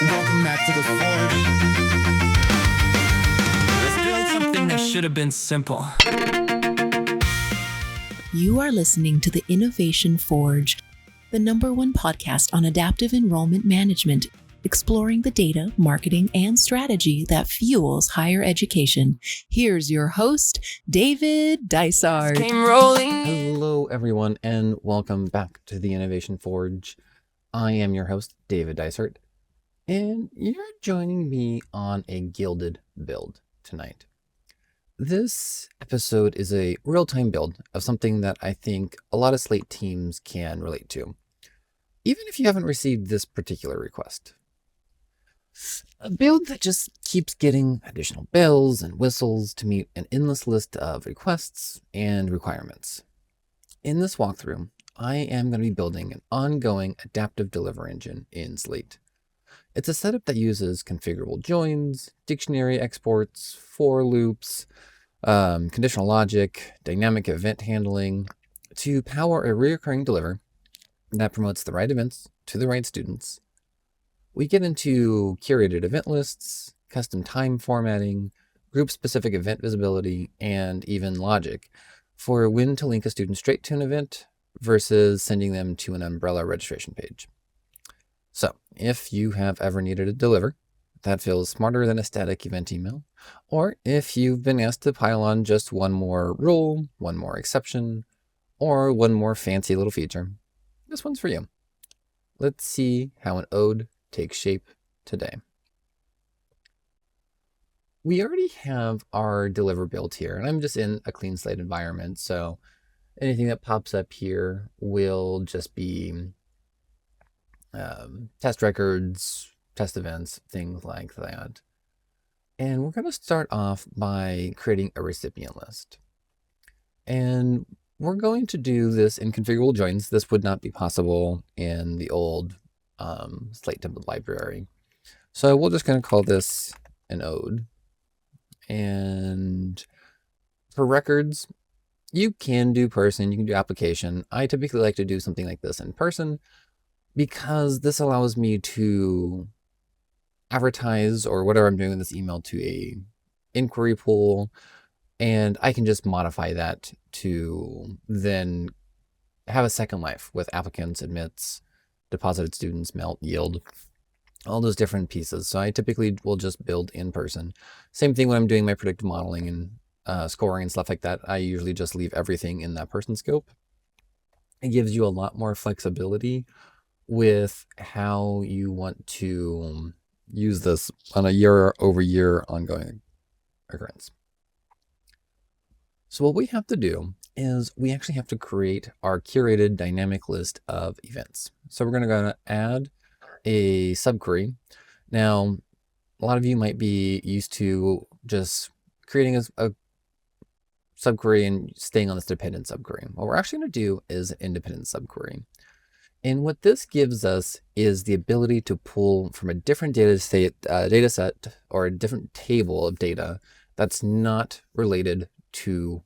Welcome back to the Forge. Let's build something that should have been simple. You are listening to the Innovation Forge, the #1 podcast on adaptive enrollment management, exploring the data, marketing, and strategy that fuels higher education. Here's your host, David Dysart. Came rolling. Hello, everyone, and welcome back to the Innovation Forge. I am your host, David Dysart, and you're joining me on a Gilded build tonight. This episode is a real-time build of something that I think a lot of Slate teams can relate to, even if you haven't received this particular request. A build that just keeps getting additional bells and whistles to meet an endless list of requests and requirements. In this walkthrough, I am going to be building an ongoing adaptive delivery engine in Slate. It's a setup that uses configurable joins, dictionary exports, for loops, conditional logic, dynamic event handling to power a recurring deliver that promotes the right events to the right students. We get into curated event lists, custom time formatting, group-specific event visibility, and even logic for when to link a student straight to an event versus sending them to an umbrella registration page. So, if you have ever needed a deliver that feels smarter than a static event email, or if you've been asked to pile on just one more rule, one more exception, or one more fancy little feature, this one's for you. Let's see how an ode takes shape today. We already have our deliver built here, and I'm just in a clean slate environment, so anything that pops up here will just be test records, test events, things like that. And we're going to start off by creating a recipient list. And we're going to do this in configurable joins. This would not be possible in the old Slate template library. So we're just going to call this an ode. And for records, you can do person, you can do application. I typically like to do something like this in person because this allows me to advertise or whatever I'm doing in this email to a inquiry pool, and I can just modify that to then have a second life with applicants, admits, deposited students, melt, yield, all those different pieces. So I typically will just build in person. Same thing when I'm doing my predictive modeling and scoring and stuff like that. I usually just leave everything in that person scope. It gives you a lot more flexibility with how you want to use this on a year-over-year ongoing occurrence. So what we have to do is we actually have to create our curated dynamic list of events. So we're going to go to add a subquery. Now, a lot of you might be used to just creating a subquery and staying on this dependent subquery. What we're actually going to do is an independent subquery. And what this gives us is the ability to pull from a different data set or a different table of data that's not related to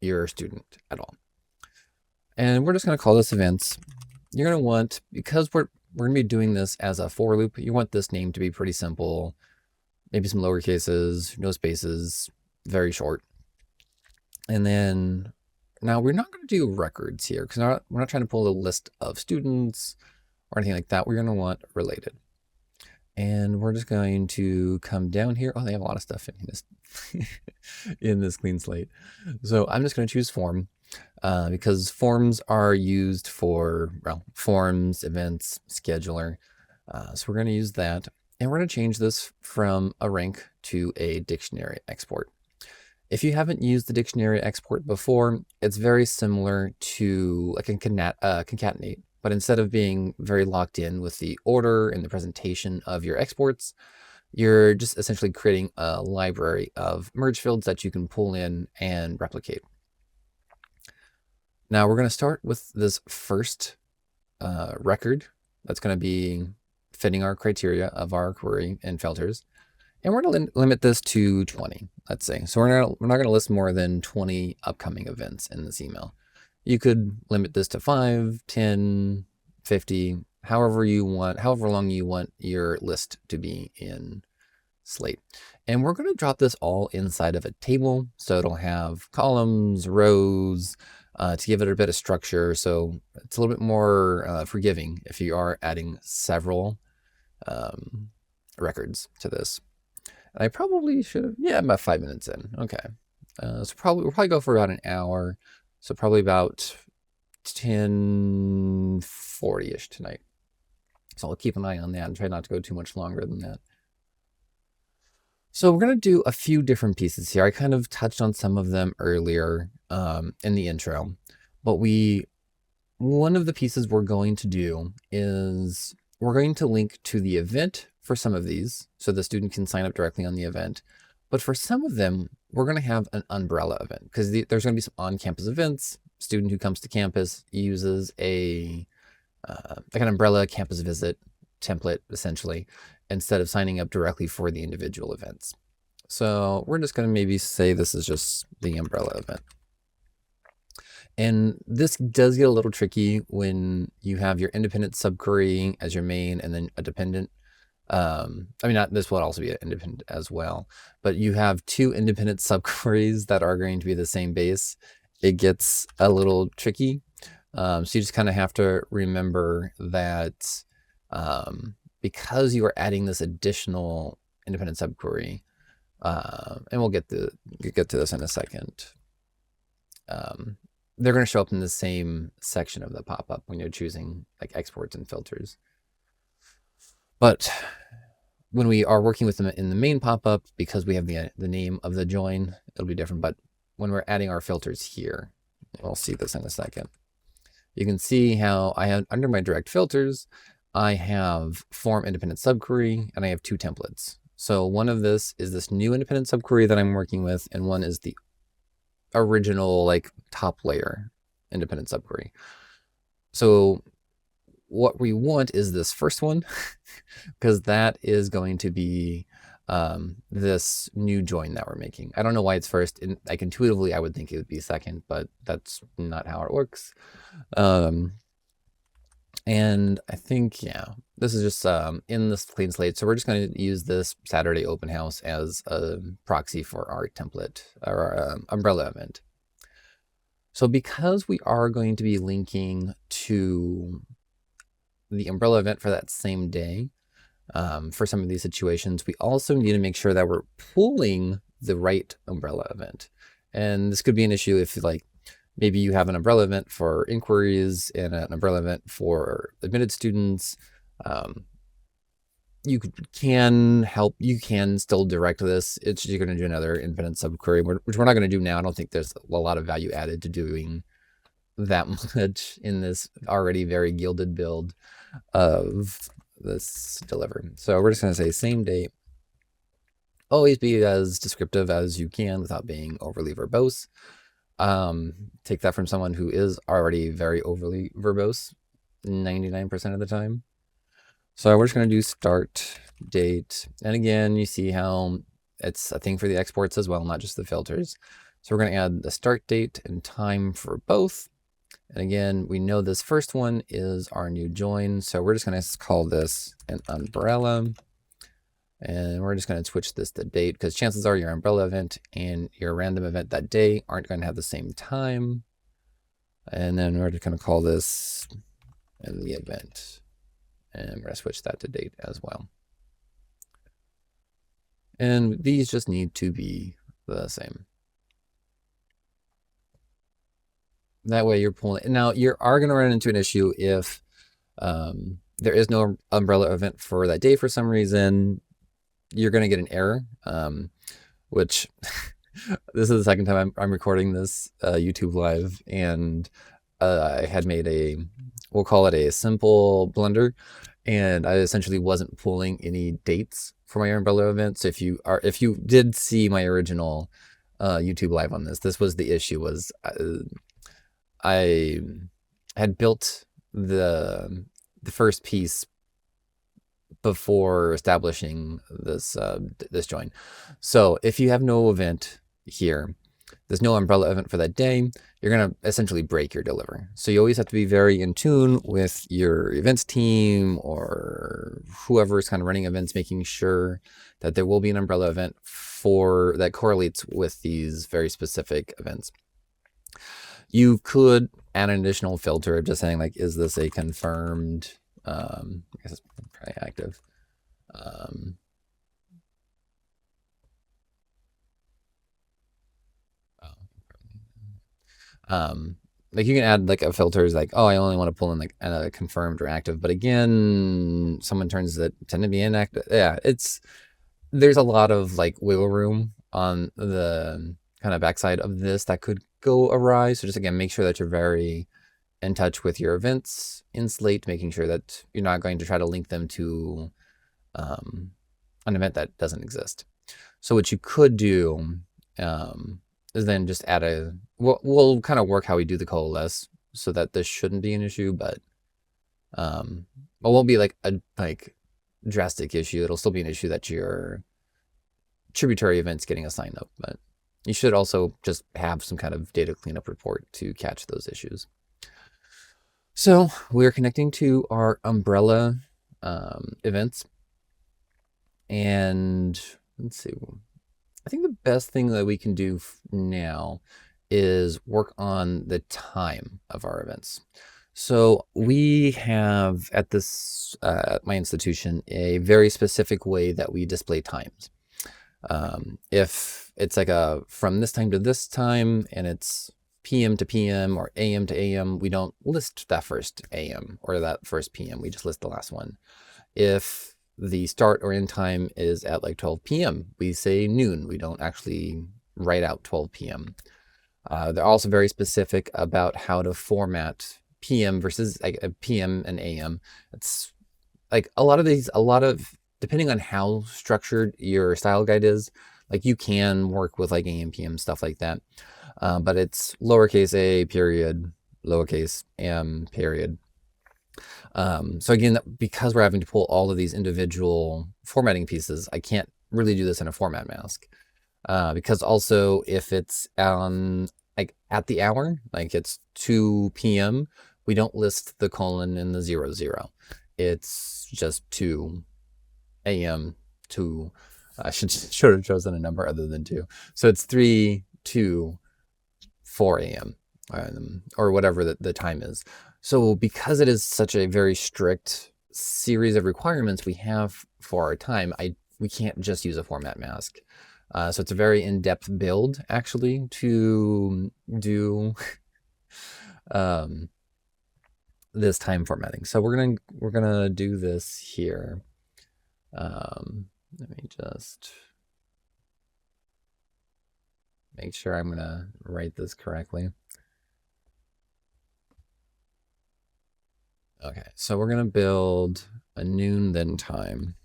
your student at all. And we're just going to call this events. You're going to want, because we're going to be doing this as a for loop, you want this name to be pretty simple, maybe some lower cases, no spaces, very short. And then now we're not going to do records here because we're not trying to pull a list of students or anything like that. We're going to want related. And we're just going to come down here. Oh, they have a lot of stuff in this in this clean slate. So I'm just going to choose form because forms are used for forms, events, scheduler. So we're going to use that. And we're going to change this from a rank to a dictionary export. If you haven't used the dictionary export before, it's very similar to like a concatenate, but instead of being very locked in with the order and the presentation of your exports, you're just essentially creating a library of merge fields that you can pull in and replicate. Now we're going to start with this first record that's going to be fitting our criteria of our query and filters. And we're going to limit this to 20, let's say. So we're not going to list more than 20 upcoming events in this email. You could limit this to 5, 10, 50, however long you want your list to be in Slate. And we're going to drop this all inside of a table. So it'll have columns, rows, to give it a bit of structure. So it's a little bit more forgiving if you are adding several records to this. And I probably should have, yeah, about 5 minutes in. Okay. So we'll probably go for about an hour. So probably about 10:40-ish tonight. So I'll keep an eye on that and try not to go too much longer than that. So we're going to do a few different pieces here. I kind of touched on some of them earlier in the intro, but one of the pieces we're going to do is we're going to link to the event for some of these so the student can sign up directly on the event. But for some of them, we're going to have an umbrella event because there's going to be some on-campus events. Student who comes to campus uses like an umbrella campus visit template, essentially, instead of signing up directly for the individual events. So we're just going to maybe say this is just the umbrella event. And this does get a little tricky when you have your independent subquery as your main and then a dependent. This will also be an independent as well, but you have two independent subqueries that are going to be the same base. It gets a little tricky. So you just kind of have to remember that because you are adding this additional independent subquery, and we'll get to this in a second, they're going to show up in the same section of the pop-up when you're choosing like exports and filters. But when we are working with them in the main pop-up, because we have the name of the join, it'll be different. But when we're adding our filters here, we'll see this in a second. You can see how I have under my direct filters, I have form independent subquery and I have two templates. So one of this is this new independent subquery that I'm working with, and one is the original like top layer independent subquery. So what we want is this first one because that is going to be this new join that we're making. I don't know why it's first. Like intuitively, I would think it would be second, but that's not how it works. And I think, yeah, this is just in this clean slate. So we're just going to use this Saturday open house as a proxy for our template or our umbrella event. So because we are going to be linking to the umbrella event for that same day, for some of these situations, we also need to make sure that we're pulling the right umbrella event. And this could be an issue if like maybe you have an umbrella event for inquiries and an umbrella event for admitted students. You can still direct this. You're going to do another independent subquery, which we're not going to do now. I don't think there's a lot of value added to doing that much in this already very gilded build of this deliver. So we're just going to say same date. Always be as descriptive as you can without being overly verbose. Take that from someone who is already very overly verbose 99% of the time. So we're just going to do start date. And again, you see how it's a thing for the exports as well, not just the filters. So we're going to add the start date and time for both. And again, we know this first one is our new join. So we're just going to call this an umbrella. And we're just going to switch this to date because chances are your umbrella event and your random event that day aren't going to have the same time. And then we're just going to call this in the event. And we're going to switch that to date as well. And these just need to be the same. That way you're pulling. Now you are going to run into an issue if there is no umbrella event for that day for some reason. You're going to get an error, which this is the second time I'm recording this YouTube live, and I had made we'll call it a simple blunder, and I essentially wasn't pulling any dates for my umbrella event. So if you did see my original YouTube live on this was the issue. Was I had built the first piece before establishing this this join. So if you have no event here, there's no umbrella event for that day, you're going to essentially break your delivery. So you always have to be very in tune with your events team or whoever is kind of running events, making sure that there will be an umbrella event for that correlates with these very specific events. You could add an additional filter just saying like, is this a confirmed, I guess it's probably active. Like you can add like a filters like, oh, I only want to pull in like a confirmed or active, but again, someone turns that tend to be inactive. Yeah, there's a lot of like wiggle room on the kind of backside of this that could go awry. So just again, make sure that you're very in touch with your events in Slate, making sure that you're not going to try to link them to an event that doesn't exist. So what you could do is then just add we'll kind of work how we do the coalesce so that this shouldn't be an issue, but it won't be like a drastic issue. It'll still be an issue that your tributary event's getting a sign up, but you should also just have some kind of data cleanup report to catch those issues. So we're connecting to our umbrella events, and let's see. I think the best thing that we can do now is work on the time of our events. So we have at this my institution a very specific way that we display times. If it's like a from this time to this time and it's PM to PM or AM to AM, we don't list that first AM or that first PM. We just list the last one. If the start or end time is at like 12 p.m., we say noon. We don't actually write out 12 p.m. They're also very specific about how to format PM versus like a PM and AM. It's like a lot of depending on how structured your style guide is, like you can work with like AM, PM, stuff like that. But it's lowercase a period, lowercase m period. So again, because we're having to pull all of these individual formatting pieces, I can't really do this in a format mask. Because also if it's like at the hour, like it's 2 p.m., we don't list the colon and the 00. It's just 2 a.m. to, I should have chosen a number other than 2. So it's 3 to 4 a.m. Or whatever the time is. So because it is such a very strict series of requirements we have for our time, we can't just use a format mask. So it's a very in-depth build actually to do this time formatting. So we're gonna do this here. Let me just make sure I'm gonna write this correctly. Okay, so we're gonna build a noon then time.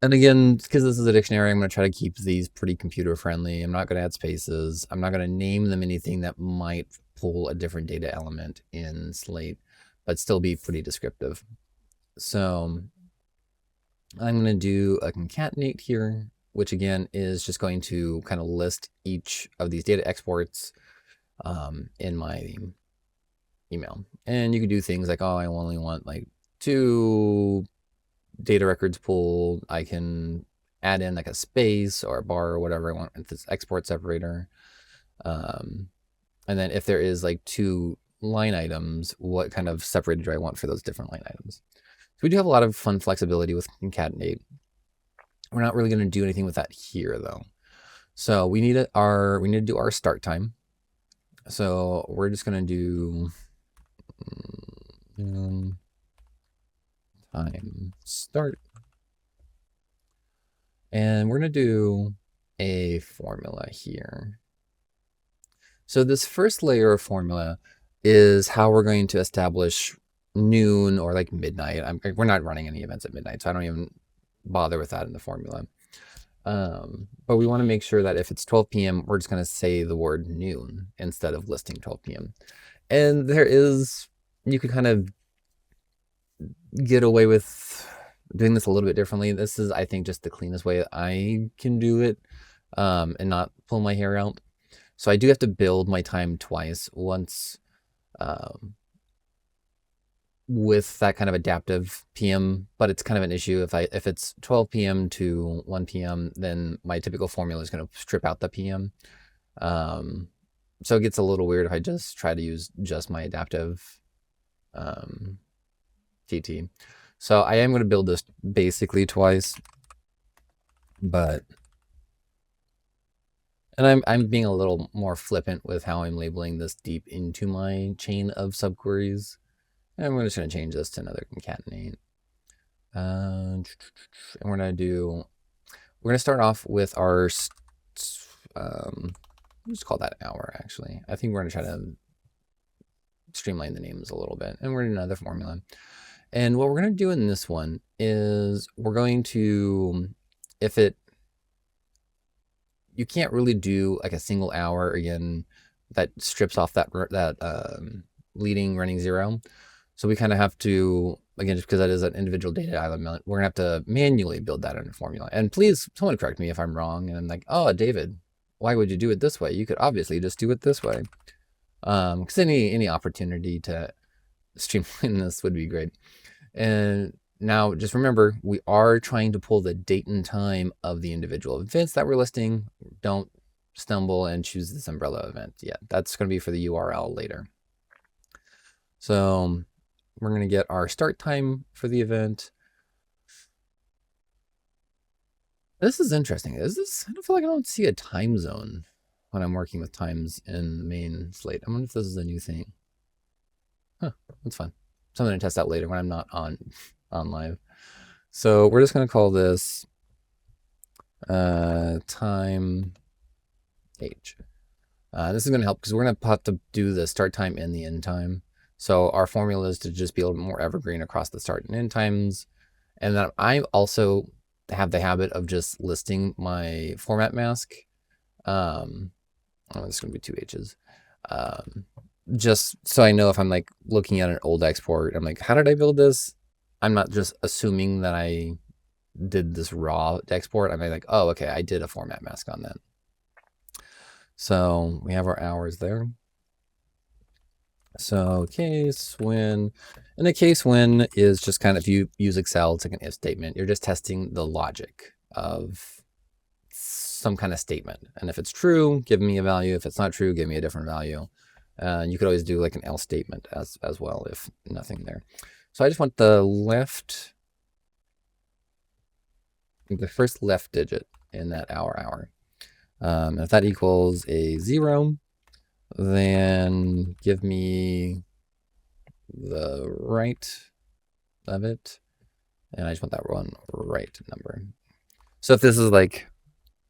And again, because this is a dictionary, I'm going to try to keep these pretty computer friendly. I'm not going to add spaces. I'm not going to name them anything that might pull a different data element in Slate, but still be pretty descriptive. So I'm going to do a concatenate here, which again is just going to kind of list each of these data exports in my email. And you can do things like, oh, I only want like 2 data records pulled. I can add in like a space or a bar or whatever I want with this export separator. And then if there is like 2 line items, what kind of separator do I want for those different line items? So we do have a lot of fun flexibility with concatenate. We're not really going to do anything with that here though. So we need to do our start time. So we're just going to do time start, and we're going to do a formula here. So this first layer of formula is how we're going to establish noon or like midnight. We're not running any events at midnight, so I don't even bother with that in the formula. But we want to make sure that if it's 12 p.m., we're just going to say the word noon instead of listing 12 p.m. And you could kind of get away with doing this a little bit differently. This is, I think, just the cleanest way I can do it. and not pull my hair out. So I do have to build my time twice, once with that kind of adaptive PM, but it's kind of an issue. If it's 12 p.m. to 1 p.m., then my typical formula is going to strip out the PM. So it gets a little weird if I just try to use just my adaptive TT. So I am going to build this basically twice, but and I'm being a little more flippant with how I'm labeling this deep into my chain of subqueries. And we're just going to change this to another concatenate. And we're going to start off with our, let's call that hour actually. I think we're going to try to streamline the names a little bit. And we're in another formula. And what we're going to do in this one is we're going to, you can't really do like a single hour again that strips off that leading running zero. So we kind of have to, again, just because that is an individual data element, we're going to have to manually build that in a formula. And please, someone correct me if I'm wrong. And I'm like, oh, David, why would you do it this way? You could obviously just do it this way. Because any opportunity to streamline this would be great. And now just remember, we are trying to pull the date and time of the individual events that we're listing. Don't stumble and choose this umbrella event yet. That's going to be for the URL later. So we're going to get our start time for the event. This is interesting. I don't feel like I don't see a time zone when I'm working with times in the main Slate. I wonder if this is a new thing. Huh, that's fun. Something to test out later when I'm not on live. So we're just going to call this time age. This is going to help because we're going to have to do the start time and the end time. So our formula is to just be a little more evergreen across the start and end times. And then I also have the habit of just listing my format mask. It's going to be 2 H's. Just so I know if I'm like looking at an old export, I'm like, how did I build this? I'm not just assuming that I did this raw export. I'm like, oh, okay, I did a format mask on that. So we have our hours there. So case when, and a case when is just kind of, if you use Excel, it's like an if statement. You're just testing the logic of some kind of statement. And if it's true, give me a value. If it's not true, give me a different value. You could always do like an else statement as well if nothing there. So I just want the first left digit in that hour. If that equals a 0, then give me the right of it. And I just want that one right number. So if this is like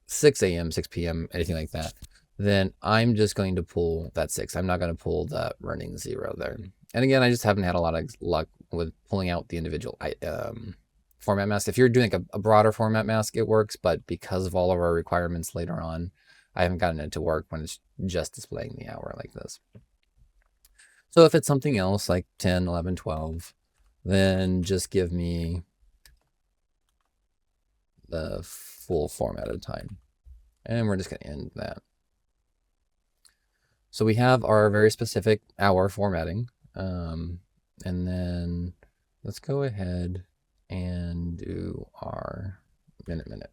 6 a.m., 6 p.m., anything like that, then I'm just going to pull that 6. I'm not going to pull the running 0 there. And again, I just haven't had a lot of luck with pulling out the individual format mask. If you're doing like a broader format mask, it works. But because of all of our requirements later on, I haven't gotten it to work when it's just displaying the hour like this. So if it's something else like 10, 11, 12, then just give me the full formatted time. And we're just going to end that. So we have our very specific hour formatting. And then let's go ahead and do our minute.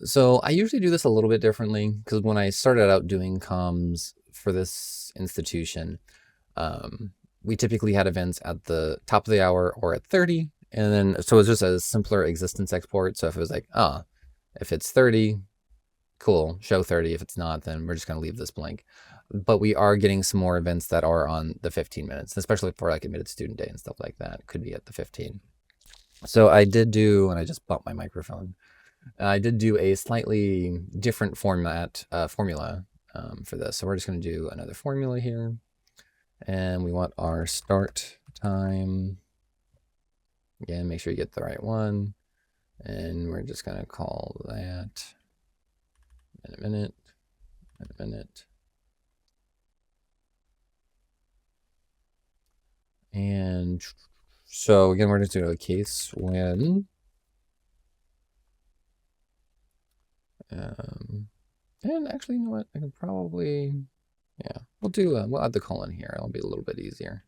So I usually do this a little bit differently because when I started out doing comms for this institution, we typically had events at the top of the hour or at 30. And then, so it's just a simpler existence export. So if it was like, if it's 30, cool, show 30. If it's not, then we're just going to leave this blank. But we are getting some more events that are on the 15 minutes, especially for like admitted student day and stuff like that. Could be at the 15. So I did do, and I just bumped my microphone. I did do a slightly different formula for this. So we're just going to do another formula here. And we want our start time. Again, make sure you get the right one. And we're just going to call that minute. And so again, we're going to do a case when And actually, you know what? I can probably, yeah, we'll add the colon here. It'll be a little bit easier.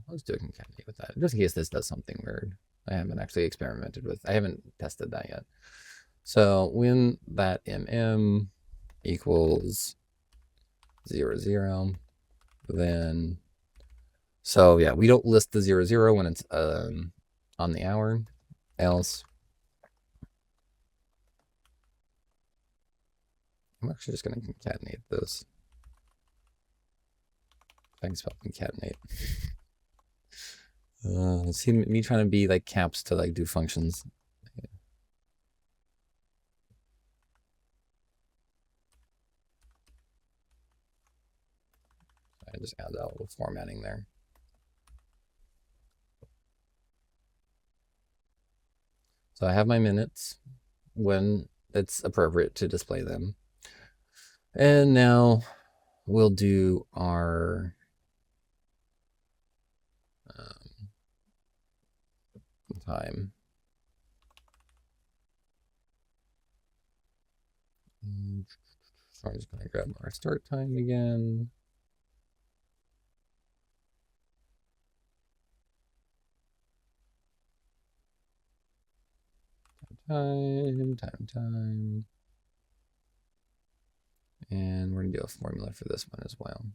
Let's do a concatenate with that, just in case this does something weird. I haven't actually experimented with. I haven't tested that yet. So when that equals 0, 0, then so yeah, we don't list the 0, 0 when it's on the hour. Else, I'm actually just going to concatenate this. I can spell concatenate. See me trying to be like caps to like do functions. I just add that little formatting there. So I have my minutes when it's appropriate to display them. And now we'll do our time. So I'm just going to grab our start time again. Time. And we're going to do a formula for this one as well.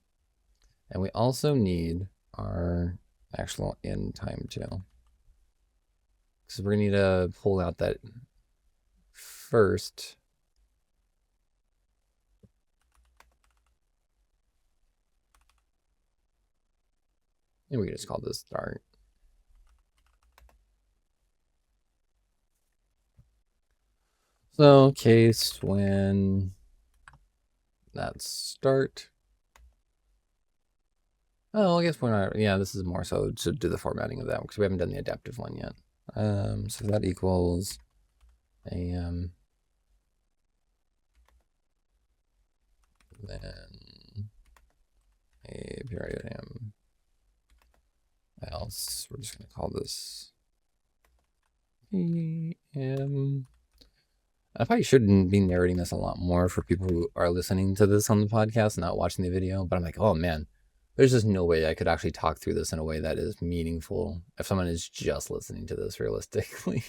And we also need our actual end time too. Because we're going to need to pull out that first. And we can just call this start. So case when that's start. Oh, I guess we're not, yeah, this is more so to do the formatting of that because we haven't done the adaptive one yet. So that equals AM, then a period AM, else we're just going to call this AM. I probably shouldn't be narrating this a lot more for people who are listening to this on the podcast and not watching the video, but I'm like, oh man, there's just no way I could actually talk through this in a way that is meaningful if someone is just listening to this realistically.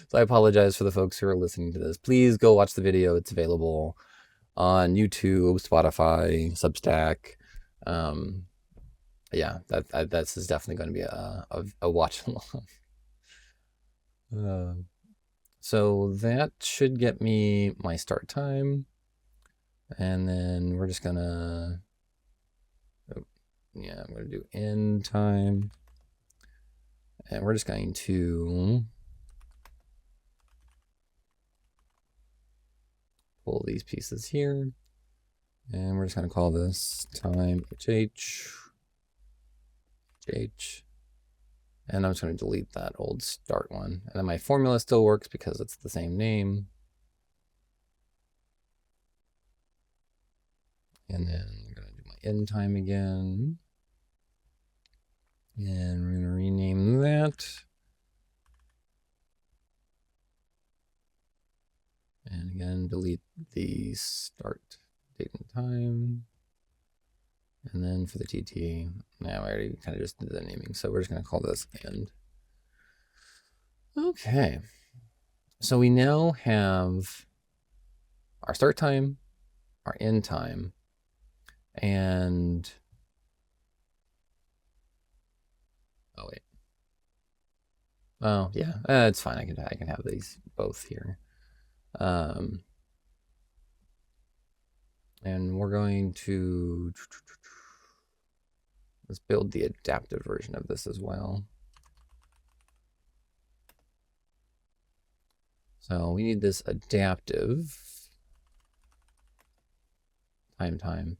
So I apologize for the folks who are listening to this. Please go watch the video. It's available on YouTube, Spotify, Substack. Yeah, that's definitely going to be a watch along. So that should get me my start time. And then we're just gonna, yeah, I'm gonna do end time. And we're just going to pull these pieces here. And we're just gonna call this time HH. And I'm just going to delete that old start one. And then my formula still works because it's the same name. And then I'm going to do my end time again. And we're going to rename that. And again, delete the start date and time. And then for the TT, now I already kind of just did the naming, so we're just going to call this end. Okay. So we now have our start time, our end time, and oh wait. Oh yeah, it's fine. I can have these both here. And we're going to let's build the adaptive version of this as well. So we need this adaptive time.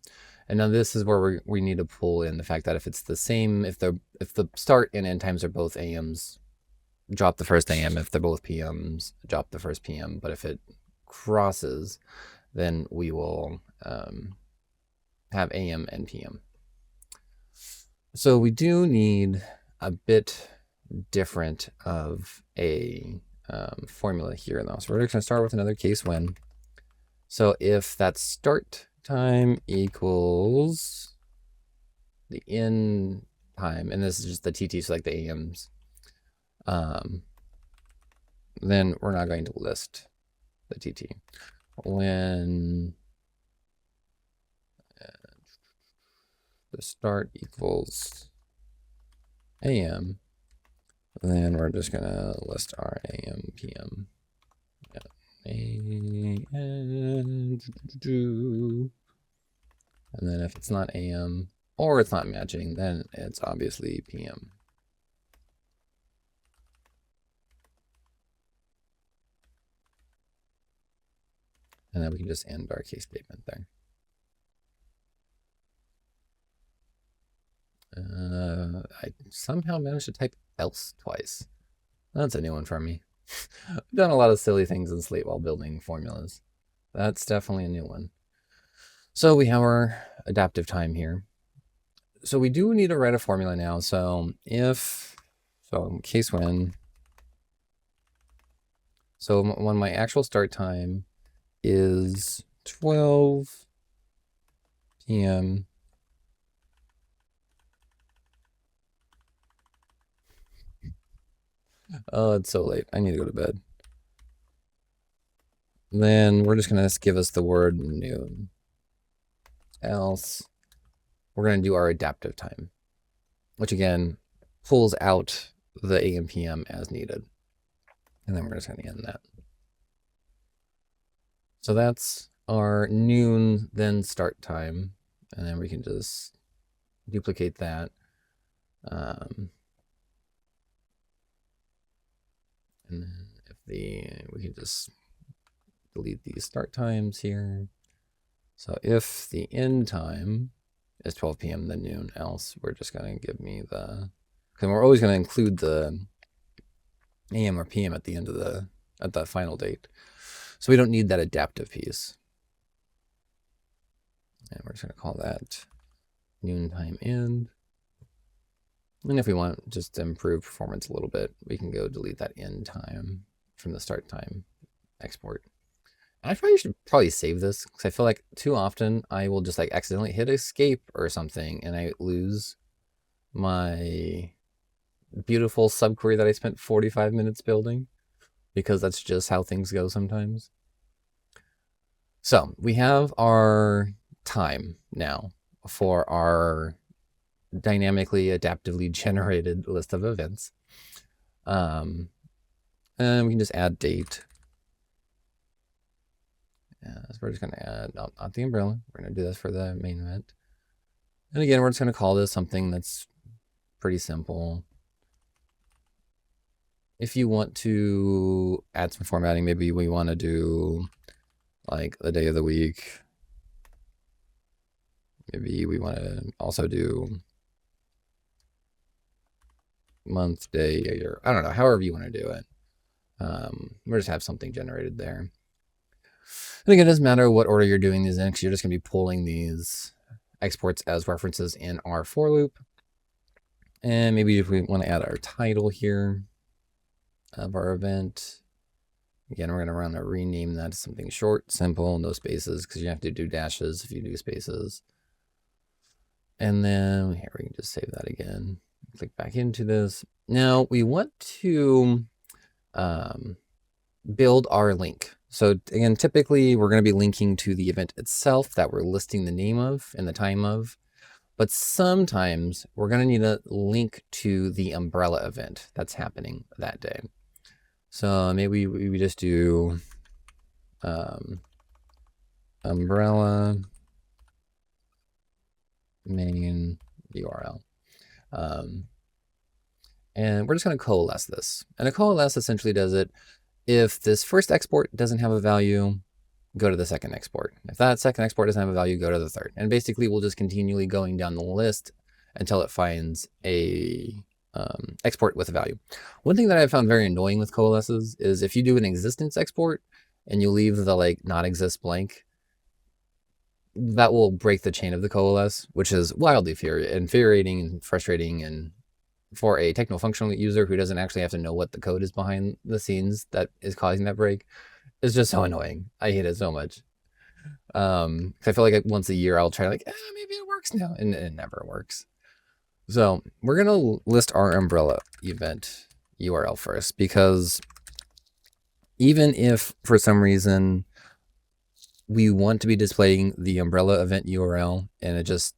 And now this is where we need to pull in the fact that if it's the same, if the start and end times are both AMs, drop the first AM. If they're both PMs, drop the first PM. But if it crosses, then we will have AM and PM. So we do need a bit different of a formula here though. So we're just going to start with another case when. So if that start time equals the end time, and this is just the TT, so like the AMs, then we're not going to list the TT. When the start equals AM, then we're just going to list our AM, PM. And then if it's not AM or it's not matching, then it's obviously PM. And then we can just end our case statement there. I somehow managed to type else twice. That's a new one for me. I've done a lot of silly things in Slate while building formulas. That's definitely a new one. So we have our adaptive time here. So we do need to write a formula now. So case when, so when my actual start time is 12 p.m. Oh, it's so late. I need to go to bed. Then we're just going to give us the word noon. Else, we're going to do our adaptive time, which again pulls out the AM PM as needed. And then we're just going to end that. So that's our noon, then start time. And then we can just duplicate that. And then we can just delete these start times here. So if the end time is 12 p.m. then noon, else we're just going to give me because we're always going to include the AM or PM at the end of at the final date. So we don't need that adaptive piece. And we're just going to call that noon time end. And if we want just to improve performance a little bit, we can go delete that end time from the start time export. I should probably save this because I feel like too often I will just like accidentally hit escape or something and I lose my beautiful subquery that I spent 45 minutes building, because that's just how things go sometimes. So we have our time now for our dynamically adaptively generated list of events. And we can just add date. So we're just going to add not the umbrella. We're going to do this for the main event. And again, we're just going to call this something that's pretty simple. If you want to add some formatting, maybe we want to do like the day of the week. Maybe we want to also do month, day, year. I don't know, however you want to do it. We'll just have something generated there. And again, it doesn't matter what order you're doing these in, because you're just going to be pulling these exports as references in our for loop. And maybe if we want to add our title here of our event, again, we're going to rename that to something short, simple, no spaces, because you have to do dashes if you do spaces. And then here we can just save that again. Click back into this. Now we want to build our link. So again, typically we're going to be linking to the event itself that we're listing the name of and the time of. But sometimes we're going to need a link to the umbrella event that's happening that day. So maybe we just do umbrella main URL. And we're just going to coalesce this. And a coalesce essentially does it if this first export doesn't have a value, go to the second export. If that second export doesn't have a value, go to the third. And basically we'll just continually going down the list until it finds a export with a value. One thing that I found very annoying with coalesces is if you do an existence export and you leave the like not exist blank, that will break the chain of the coalesce, which is wildly infuriating and frustrating, and for a techno-functional user who doesn't actually have to know what the code is behind the scenes that is causing that break, it's just so annoying. I hate it so much. 'Cause I feel like once a year I'll try maybe it works now, and it never works. So we're gonna list our umbrella event URL first, because even if for some reason we want to be displaying the umbrella event URL and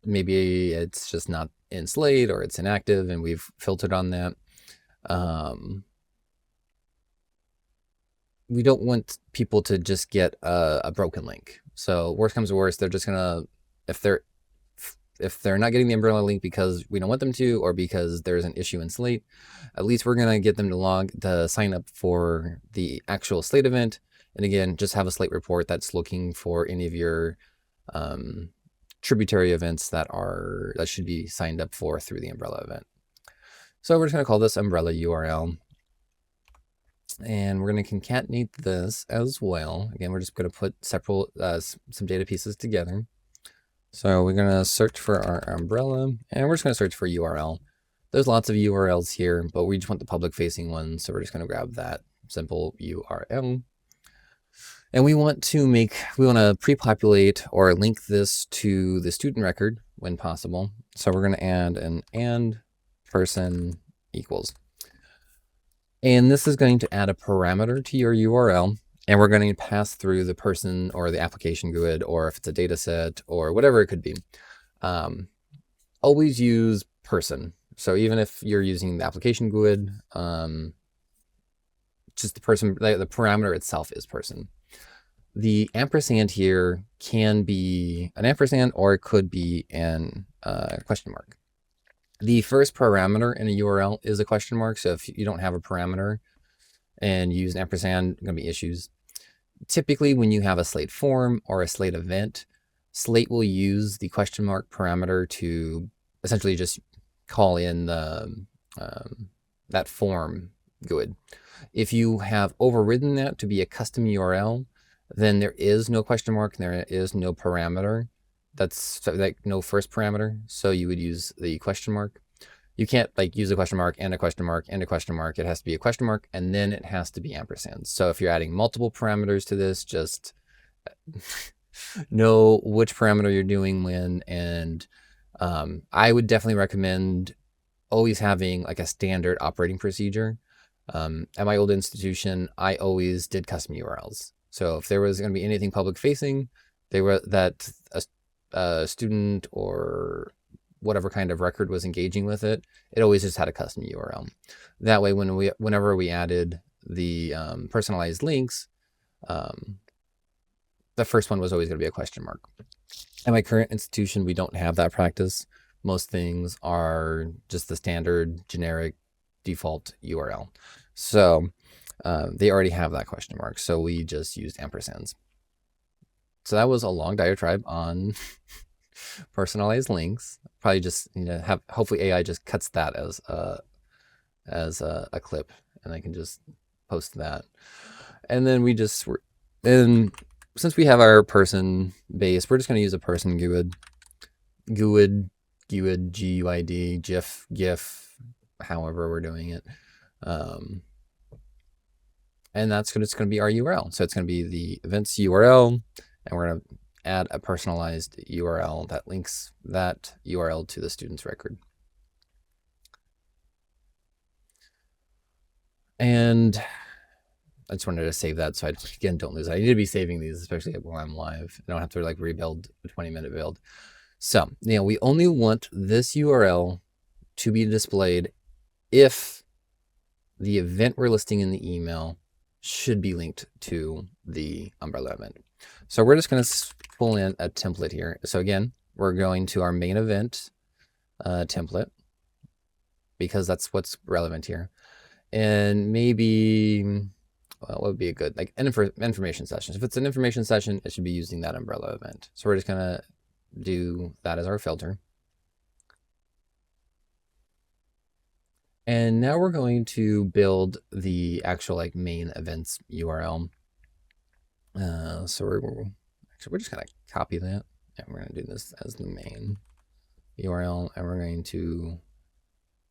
maybe it's just not in Slate, or it's inactive and we've filtered on that, we don't want people to just get a broken link. So worst comes to worst, they're just gonna, if they're not getting the umbrella link because we don't want them to, or because there's an issue in Slate, at least we're gonna get them to sign up for the actual Slate event. And again, just have a Slate report that's looking for any of your tributary events that should be signed up for through the umbrella event. So we're just gonna call this umbrella URL. And we're going to concatenate this as well. Again, we're just going to put some data pieces together. So we're going to search for our umbrella, and we're just going to search for URL. There's lots of URLs here, but we just want the public facing one. So we're just going to grab that simple URL. And we want to pre-populate or link this to the student record when possible. So we're going to add an and person equals. And this is going to add a parameter to your URL, and we're going to pass through the person or the application GUID, or if it's a data set or whatever it could be. Always use person. So even if you're using the application GUID, just the parameter itself is person. The ampersand here can be an ampersand, or it could be an question mark. The first parameter in a URL is a question mark. So if you don't have a parameter and use an ampersand, going to be issues. Typically, when you have a Slate form or a Slate event, Slate will use the question mark parameter to essentially just call in that form GUID. If you have overridden that to be a custom URL, then there is no question mark and there is no parameter. That's like no first parameter. So you would use the question mark. You can't use a question mark and a question mark and a question mark. It has to be a question mark, and then it has to be ampersand. So if you're adding multiple parameters to this, just know which parameter you're doing when. And I would definitely recommend always having a standard operating procedure. At my old institution, I always did custom URLs. So if there was going to be anything public facing, that a student or whatever kind of record was engaging with it, it always just had a custom URL. That way, whenever we added the personalized links, the first one was always going to be a question mark. At my current institution, we don't have that practice. Most things are just the standard generic default URL. So they already have that question mark. So we just used ampersands. So that was a long diatribe on personalized links. Probably just hopefully AI just cuts that as a clip, and I can just post that. And then since we have our person base, we're just going to use a person GUID, GUID, GIF, however we're doing it. And that's just going to be our URL. So it's going to be the events URL, and we're going to add a personalized URL that links that URL to the student's record. And I just wanted to save that so I, again, don't lose it. I need to be saving these, especially when I'm live. I don't have to rebuild a 20-minute build. So, we only want this URL to be displayed if the event we're listing in the email should be linked to the umbrella event. So we're just going to pull in a template here. So again, we're going to our main event template, because that's what's relevant here. And maybe, what would be a good, information session. If it's an information session, it should be using that umbrella event. So we're just going to do that as our filter. And now we're going to build the actual main events URL. So we're Actually, we're just going to copy that, and we're going to do this as the main URL, and we're going to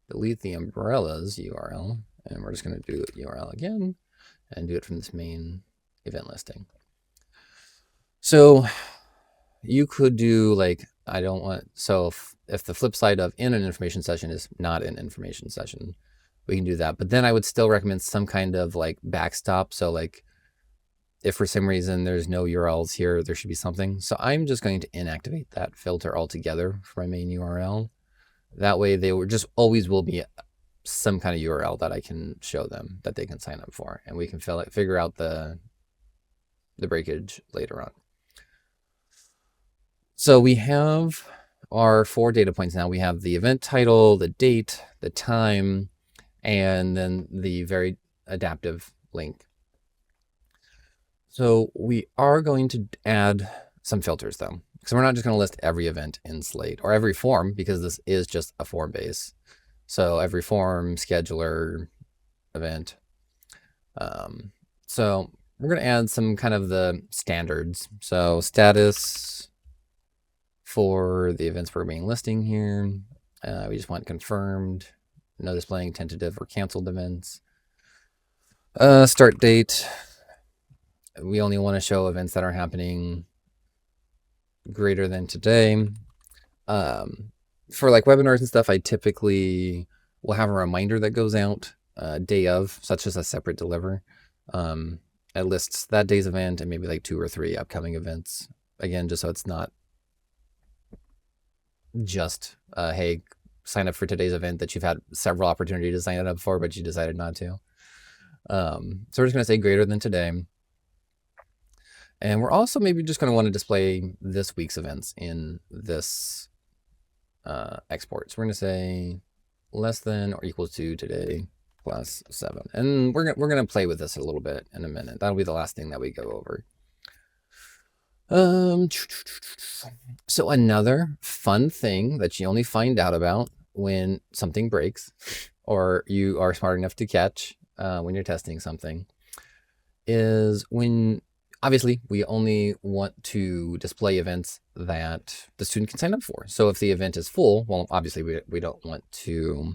delete the umbrellas URL, and we're just going to do URL again and do it from this main event listing. So you could do like, I don't want, so if the flip side of in an information session is not an information session, we can do that. But then I would still recommend some kind of like backstop. So like if for some reason there's no URLs here, there should be something. So I'm just going to inactivate that filter altogether for my main URL. That way they just always will be some kind of URL that I can show them that they can sign up for, and we can figure out the breakage later on. So we have our 4 data points now. We have the event title, the date, the time, and then the very adaptive link. So we are going to add some filters though, because we're not just going to list every event in Slate or every form, because this is just a form base. So every form, scheduler, event. So we're going to add some kind of the standards. So status for the events we're being listing here. We just want confirmed, no displaying tentative or canceled events. Start date. We only want to show events that are happening greater than today. For like webinars and stuff, I typically will have a reminder that goes out day of, such as a separate deliver. It lists that day's event and maybe like 2 or 3 upcoming events. Again, just so it's not just, hey, sign up for today's event that you've had several opportunities to sign up for, but you decided not to. So we're just going to say greater than today. And we're also maybe just going to want to display this week's events in this export. So we're going to say less than or equal to today plus 7. And we're going to play with this a little bit in a minute. That'll be the last thing that we go over. So another fun thing that you only find out about when something breaks or you are smart enough to catch when you're testing something is when obviously we only want to display events that the student can sign up for. So if the event is full, well, obviously we don't want to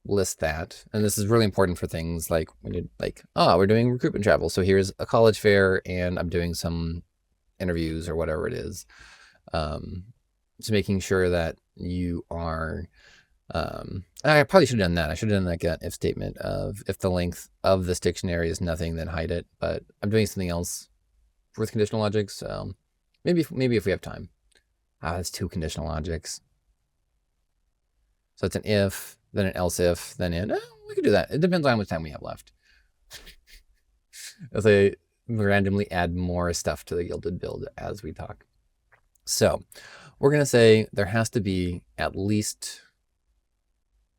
list that. And this is really important for things like when you're like, oh, we're doing recruitment travel. So here's a college fair and I'm doing some interviews or whatever it is. So making sure that you are, I probably should have done that. I should have done like an if statement of if the length of this dictionary is nothing, then hide it. But I'm doing something else with conditional logic. So maybe if we have time. That's 2 conditional logics. So it's an if, then an else if, then in. We could do that. It depends on how much time we have left. As I randomly add more stuff to the Gilded build as we talk. So we're going to say there has to be at least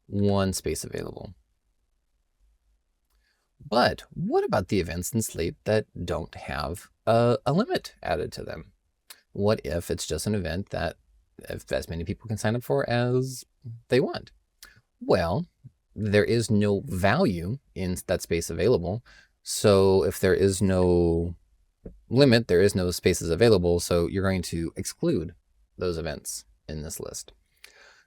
1 space available. But what about the events in Slate that don't have a limit added to them? What if it's just an event that if as many people can sign up for as they want? Well, there is no value in that space available. So if there is no limit, there is no spaces available. So you're going to exclude those events in this list.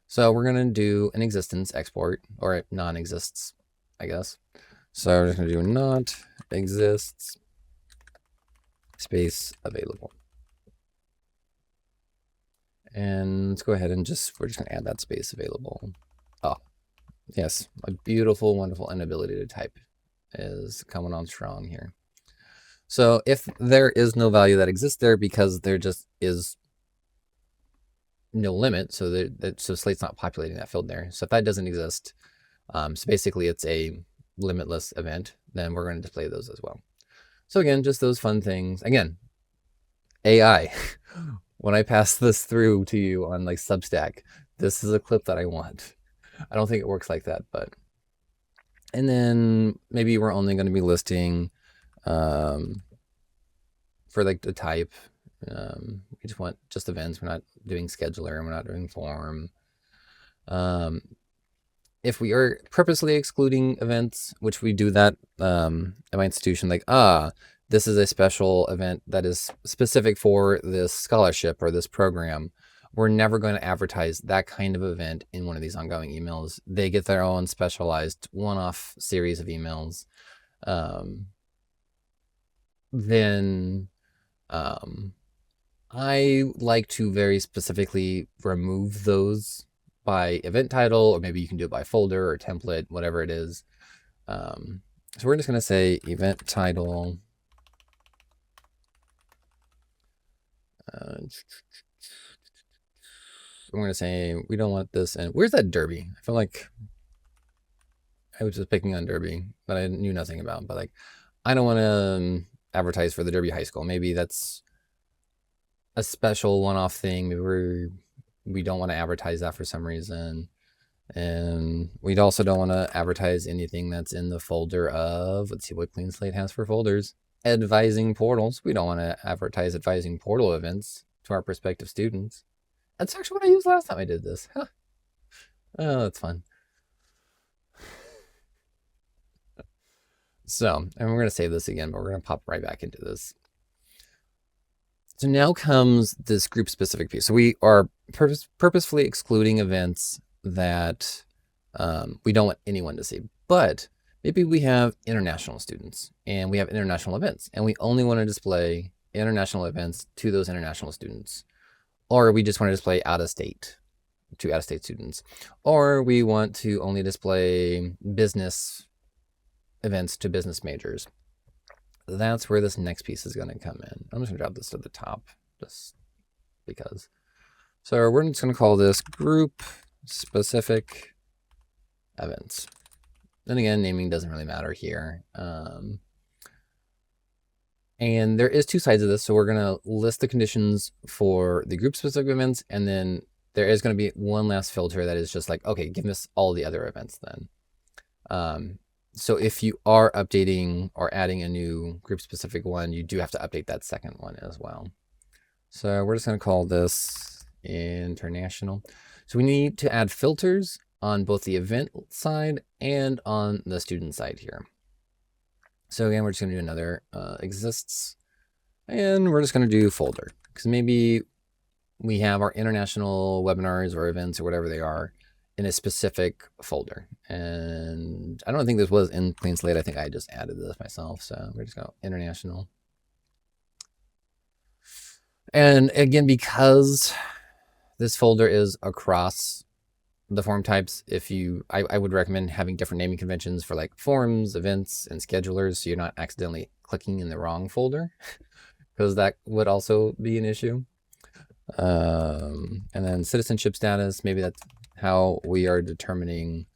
So we're going to do an existence export, or it non-exists, I guess. So we're just going to do not exists space available. And let's go ahead and we're just going to add that space available. Oh, yes, a beautiful, wonderful inability to type is coming on strong here. So if there is no value that exists there because there just is no limit, so Slate's not populating that field there. So if that doesn't exist, so basically it's a limitless event, then we're going to display those as well. So again, just those fun things. Again, AI. When I pass this through to you on like Substack, this is a clip that I want. I don't think it works like that, but. And then maybe we're only going to be listing for like the type. We just want just events. We're not doing scheduler. We're not doing form. If we are purposely excluding events, which we do that at my institution, like, this is a special event that is specific for this scholarship or this program, we're never going to advertise that kind of event in one of these ongoing emails. They get their own specialized one-off series of emails. Then I like to very specifically remove those by event title, or maybe you can do it by folder or template, whatever it is. So we're just going to say event title. I'm going to say we don't want this. And where's that Derby? I feel like I was just picking on Derby, but I knew nothing about. But like, I don't want to advertise for the Derby High School. Maybe that's a special one-off thing. Maybe we don't want to advertise that for some reason. And we also don't want to advertise anything that's in the folder of, let's see what Clean Slate has for folders. Advising portals. We don't want to advertise advising portal events to our prospective students. That's actually what I used last time I did this. Huh. Oh, that's fun. So, and we're going to save this again, but we're going to pop right back into this. So now comes this group specific piece. So we are purposefully excluding events that we don't want anyone to see. But maybe we have international students and we have international events and we only want to display international events to those international students. Or we just want to display out-of-state to out-of-state students. Or we want to only display business events to business majors. That's where this next piece is going to come in. I'm just going to drop this to the top just because. So we're just going to call this group specific events. Then again, naming doesn't really matter here. And there is two sides of this. So we're going to list the conditions for the group specific events. And then there is going to be one last filter that is just like, okay, give us all the other events then. So if you are updating or adding a new group specific one, you do have to update that second one as well. So we're just going to call this international. So we need to add filters on both the event side and on the student side here. So again, we're just going to do another exists, and we're just going to do folder because maybe we have our international webinars or events or whatever they are in a specific folder. And I don't think this was in Clean Slate. I think I just added this myself. So we're just going to international. And again, because this folder is across the form types, I would recommend having different naming conventions for like forms, events, and schedulers, so you're not accidentally clicking in the wrong folder, because that would also be an issue. And then citizenship status, maybe that's how we are determining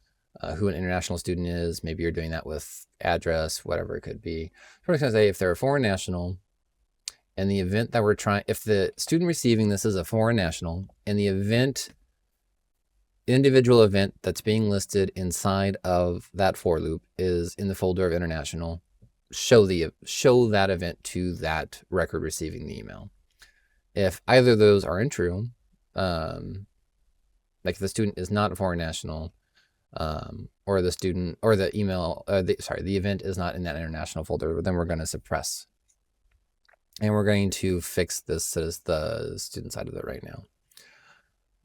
who an international student is. Maybe you're doing that with address, whatever it could be. So we're just going to say if they're a foreign national, and the event that we're trying, if the student receiving this is a foreign national, and the individual event that's being listed inside of that for loop is in the folder of international, show that event to that record receiving the email. If either of those are untrue, like if the student is not a foreign national, or the student or the email, the event is not in that international folder, then we're going to suppress. And we're going to fix this as the student side of it right now.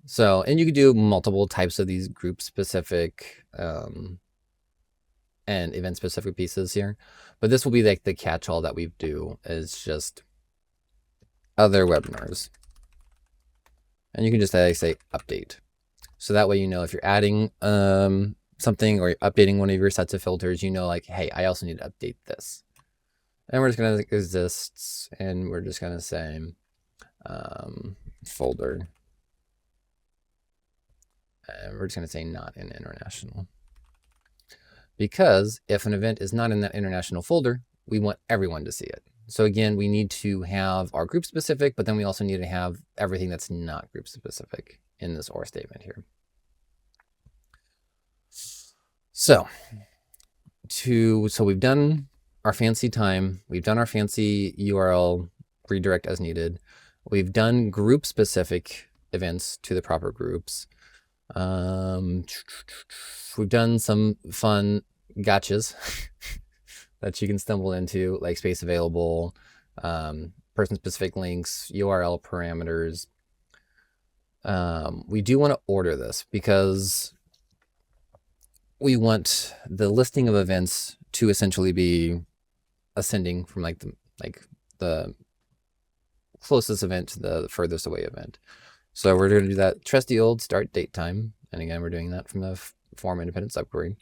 So, and you could do multiple types of these group specific and event specific pieces here, but this will be like the catch-all that we do is just other webinars. And you can just say update. So that way, you know, if you're adding something or updating one of your sets of filters, you know, like, hey, I also need to update this. And we're just going to exists, and we're just going to say folder. And we're just going to say not in international. Because if an event is not in that international folder, we want everyone to see it. So again, we need to have our group specific, but then we also need to have everything that's not group specific in this or statement here. So we've done our fancy time. We've done our fancy URL redirect as needed. We've done group specific events to the proper groups. We've done some fun gotchas that you can stumble into, like space available, person-specific links, URL parameters. We do want to order this because we want the listing of events to essentially be ascending from like the closest event to the furthest away event. So we're going to do that trusty old start date time. And again, we're doing that from the form independent subquery.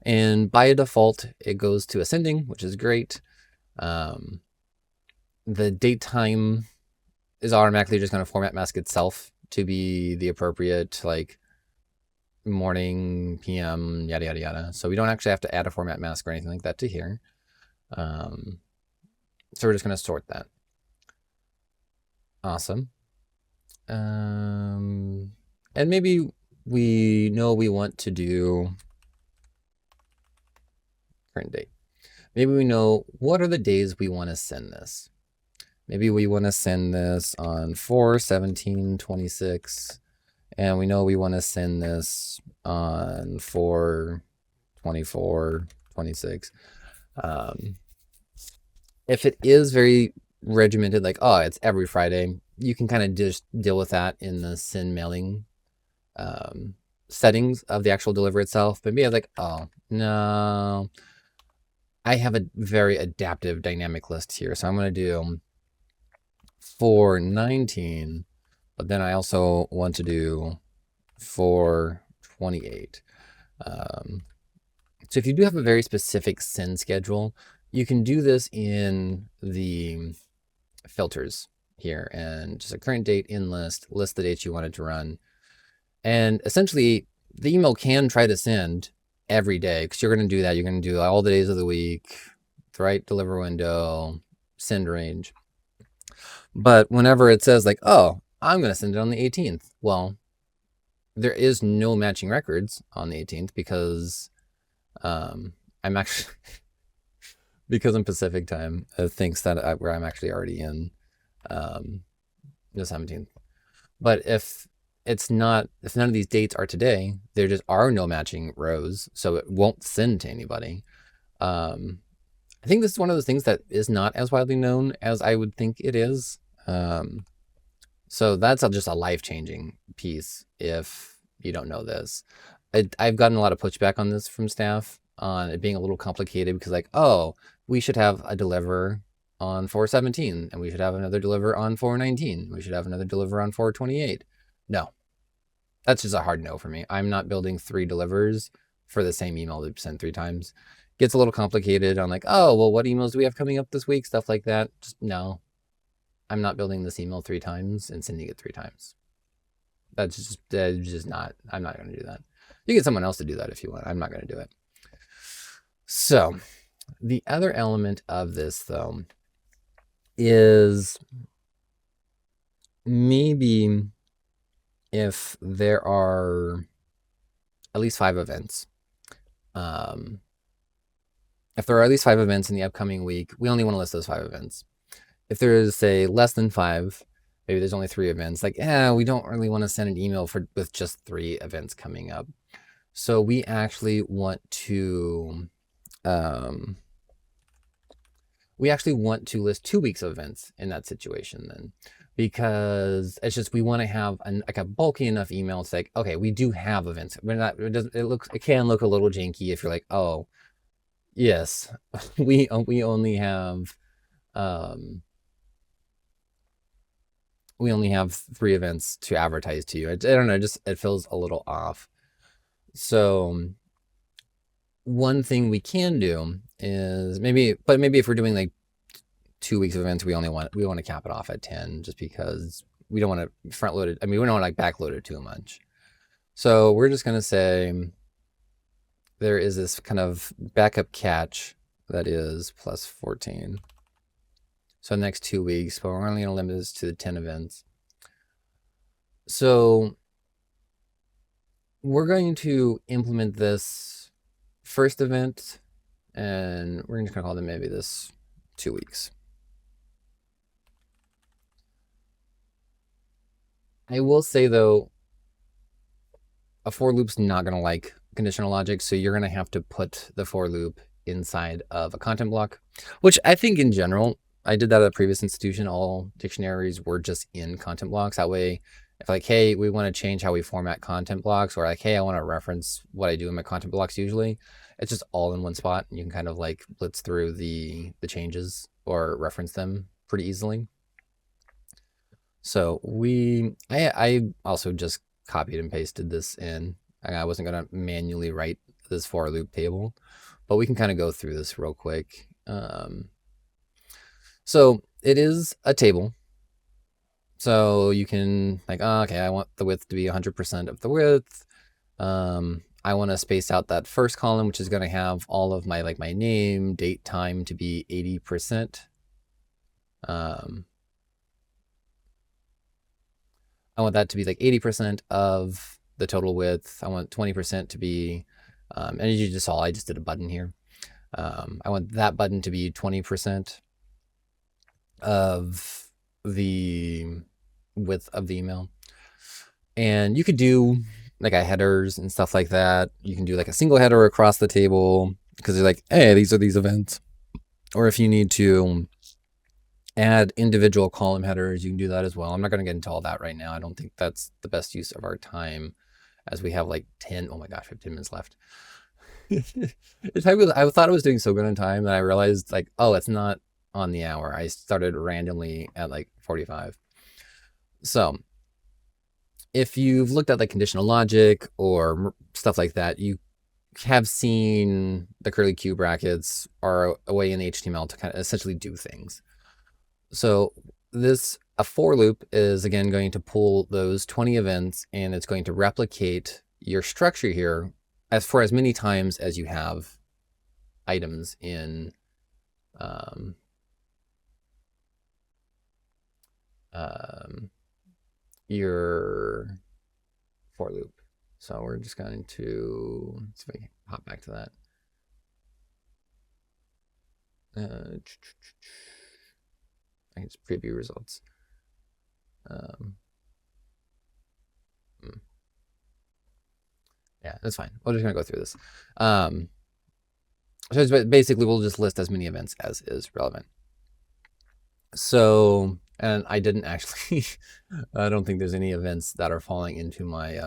And by default, it goes to ascending, which is great. The date time is automatically just going to format mask itself to be the appropriate like morning, PM, yada, yada, yada. So we don't actually have to add a format mask or anything like that to here. So we're just going to sort that. Awesome. And maybe we know we want to do current date. Maybe we know what are the days we want to send this. Maybe we want to send this on 4/17/26, and we know we want to send this on 4/24/26. If it is very regimented, like, oh, it's every Friday, you can kind of just deal with that in the send mailing settings of the actual delivery itself. But maybe like, oh, no, I have a very adaptive dynamic list here. So I'm going to do 4/19, but then I also want to do 4/28. So if you do have a very specific send schedule, you can do this in the filters here and just a current date in list the dates you wanted to run. And essentially the email can try to send every day because you're going to do that. You're going to do all the days of the week, the right deliver window, send range. But whenever it says like, oh, I'm going to send it on the 18th. Well, there is no matching records on the 18th because I'm actually, because I'm Pacific time, it thinks that where I'm actually already in the 17th. But if it's not, if none of these dates are today, there just are no matching rows, so it won't send to anybody. I think this is one of those things that is not as widely known as I would think it is. So that's just a life-changing piece if you don't know this. I've gotten a lot of pushback on this from staff on it being a little complicated because like, oh, we should have a deliver on 4/17 and we should have another deliver on 4/19. We should have another deliver on 4/28. No, that's just a hard no for me. I'm not building 3 delivers for the same email to send 3 times. Gets a little complicated on like, oh, well, what emails do we have coming up this week? Stuff like that. Just no, I'm not building this email 3 times and sending it 3 times. That's just not, I'm not going to do that. You get someone else to do that if you want. I'm not going to do it. So the other element of this though is maybe if there are at least 5 events, if there are at least 5 events in the upcoming week, we only want to list those 5 events. If there is, say, less than 5, maybe there's only 3 events, like, we don't really want to send an email with just 3 events coming up. So we actually want to, list 2 weeks of events in that situation then, because it's just, we want to have like a bulky enough email. It's like, okay, we do have events. We're not, it can look a little janky if you're like, oh, yes, we only have, we only have 3 events to advertise to you. I don't know, it feels a little off. So one thing we can do is maybe if we're doing like 2 weeks of events, we want to cap it off at 10 just because we don't want to front load it. I mean, we don't want to like backload it too much. So we're just going to say there is this kind of backup catch that is plus 14. So next 2 weeks, but we're only going to limit this to the 10 events. So we're going to implement this first event, and we're just going to call them maybe this 2 weeks. I will say though, a for loop's not going to like conditional logic, so you're going to have to put the for loop inside of a content block, which I think in general, I did that at a previous institution. All dictionaries were just in content blocks. That way, if like, hey, we want to change how we format content blocks, or like, hey, I want to reference what I do in my content blocks usually, it's just all in one spot, and you can kind of like blitz through the changes or reference them pretty easily. So I also just copied and pasted this in. I wasn't going to manually write this for loop table, but we can kind of go through this real quick. So it is a table. So you can like, oh, okay, I want the width to be 100% of the width. I want to space out that first column, which is going to have all of my like my name, date, time to be 80%. I want that to be like 80% of the total width. I want 20% to be, and as you just saw, I just did a button here. I want that button to be 20% of the width of the email. And you could do like a headers and stuff like that. You can do like a single header across the table because you're like, hey, these are these events. Or if you need to add individual column headers, you can do that as well. I'm not going to get into all that right now. I don't think that's the best use of our time, as we have like 10, oh my gosh, 15 minutes left. I thought I was doing so good on time, and I realized like, oh, it's not on the hour. I started randomly at like 45. So if you've looked at like conditional logic or stuff like that, you have seen the curly Q brackets are a way in HTML to kind of essentially do things. So a for loop is again going to pull those 20 events, and it's going to replicate your structure here for as many times as you have items in your for loop. So we're just going to, let's see if I can hop back to that. I can just preview results. Yeah, that's fine. We're just gonna go through this. So basically, we'll just list as many events as is relevant. So, and I didn't actually, I don't think there's any events that are falling into my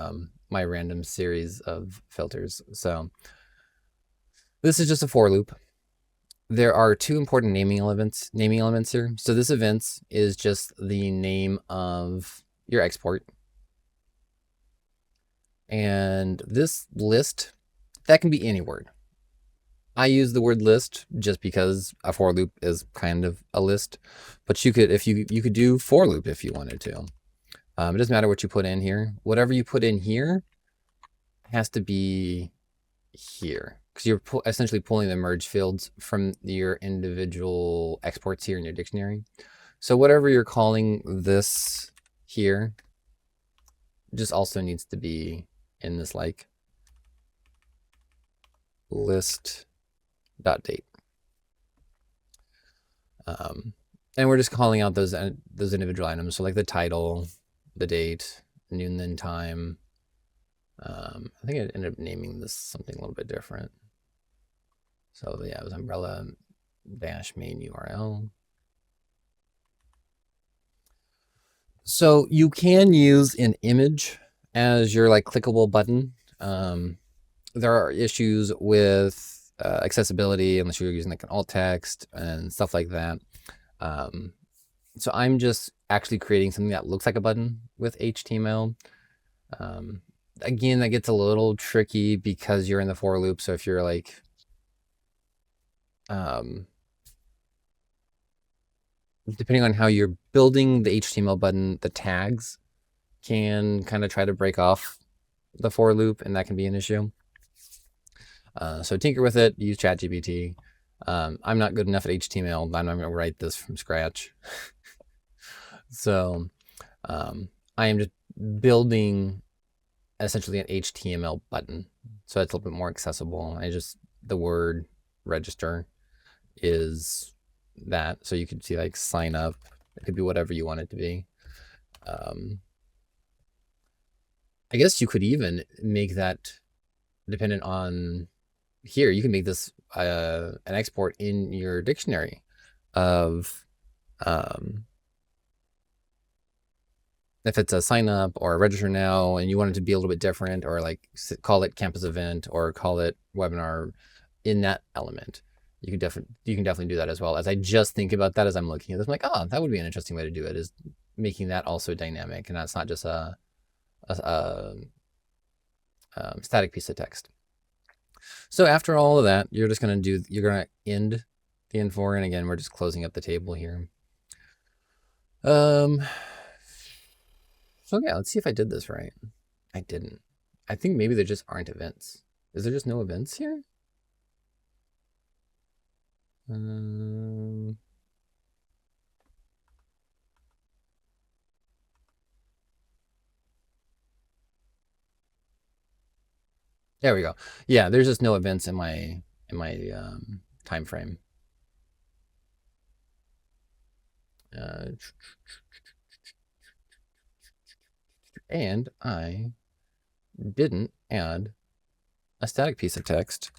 my random series of filters. So this is just a for loop. There are two important naming elements here. So this event is just the name of your export. And this list, that can be any word. I use the word list just because a for loop is kind of a list, but you could, if you could do for loop if you wanted to. It doesn't matter what you put in here. Whatever you put in here has to be here, because you're essentially pulling the merge fields from your individual exports here in your dictionary. So whatever you're calling this here just also needs to be in this like list.date. And we're just calling out those individual items. So like the title, the date, noon, then time. I think I ended up naming this something a little bit different. So yeah, it was umbrella dash main URL. So you can use an image as your like clickable button. There are issues with accessibility unless you're using like an alt text and stuff like that. So I'm just actually creating something that looks like a button with HTML. Again, that gets a little tricky because you're in the for loop. So if you're like, depending on how you're building the HTML button, the tags can kind of try to break off the for loop, and that can be an issue. So tinker with it, use ChatGPT. I'm not good enough at HTML. I'm not going to write this from scratch. So I am just building essentially an HTML button, so it's a little bit more accessible. The word register is that, so you could see like sign up. It could be whatever you want it to be. I guess you could even make that dependent on here, you can make this an export in your dictionary of if it's a sign up or a register now and you want it to be a little bit different, or like call it campus event or call it webinar in that element. You can definitely do that as well. As I just think about that as I'm looking at this, I'm like, oh, that would be an interesting way to do it, is making that also dynamic, and that's not just a static piece of text. So after all of that, you're going to end the N4, and again, we're just closing up the table here. So yeah, let's see if I did this right. I didn't. I think maybe there just aren't events. Is there just no events here? There we go. Yeah, there's just no events in my time frame. And I didn't add a static piece of text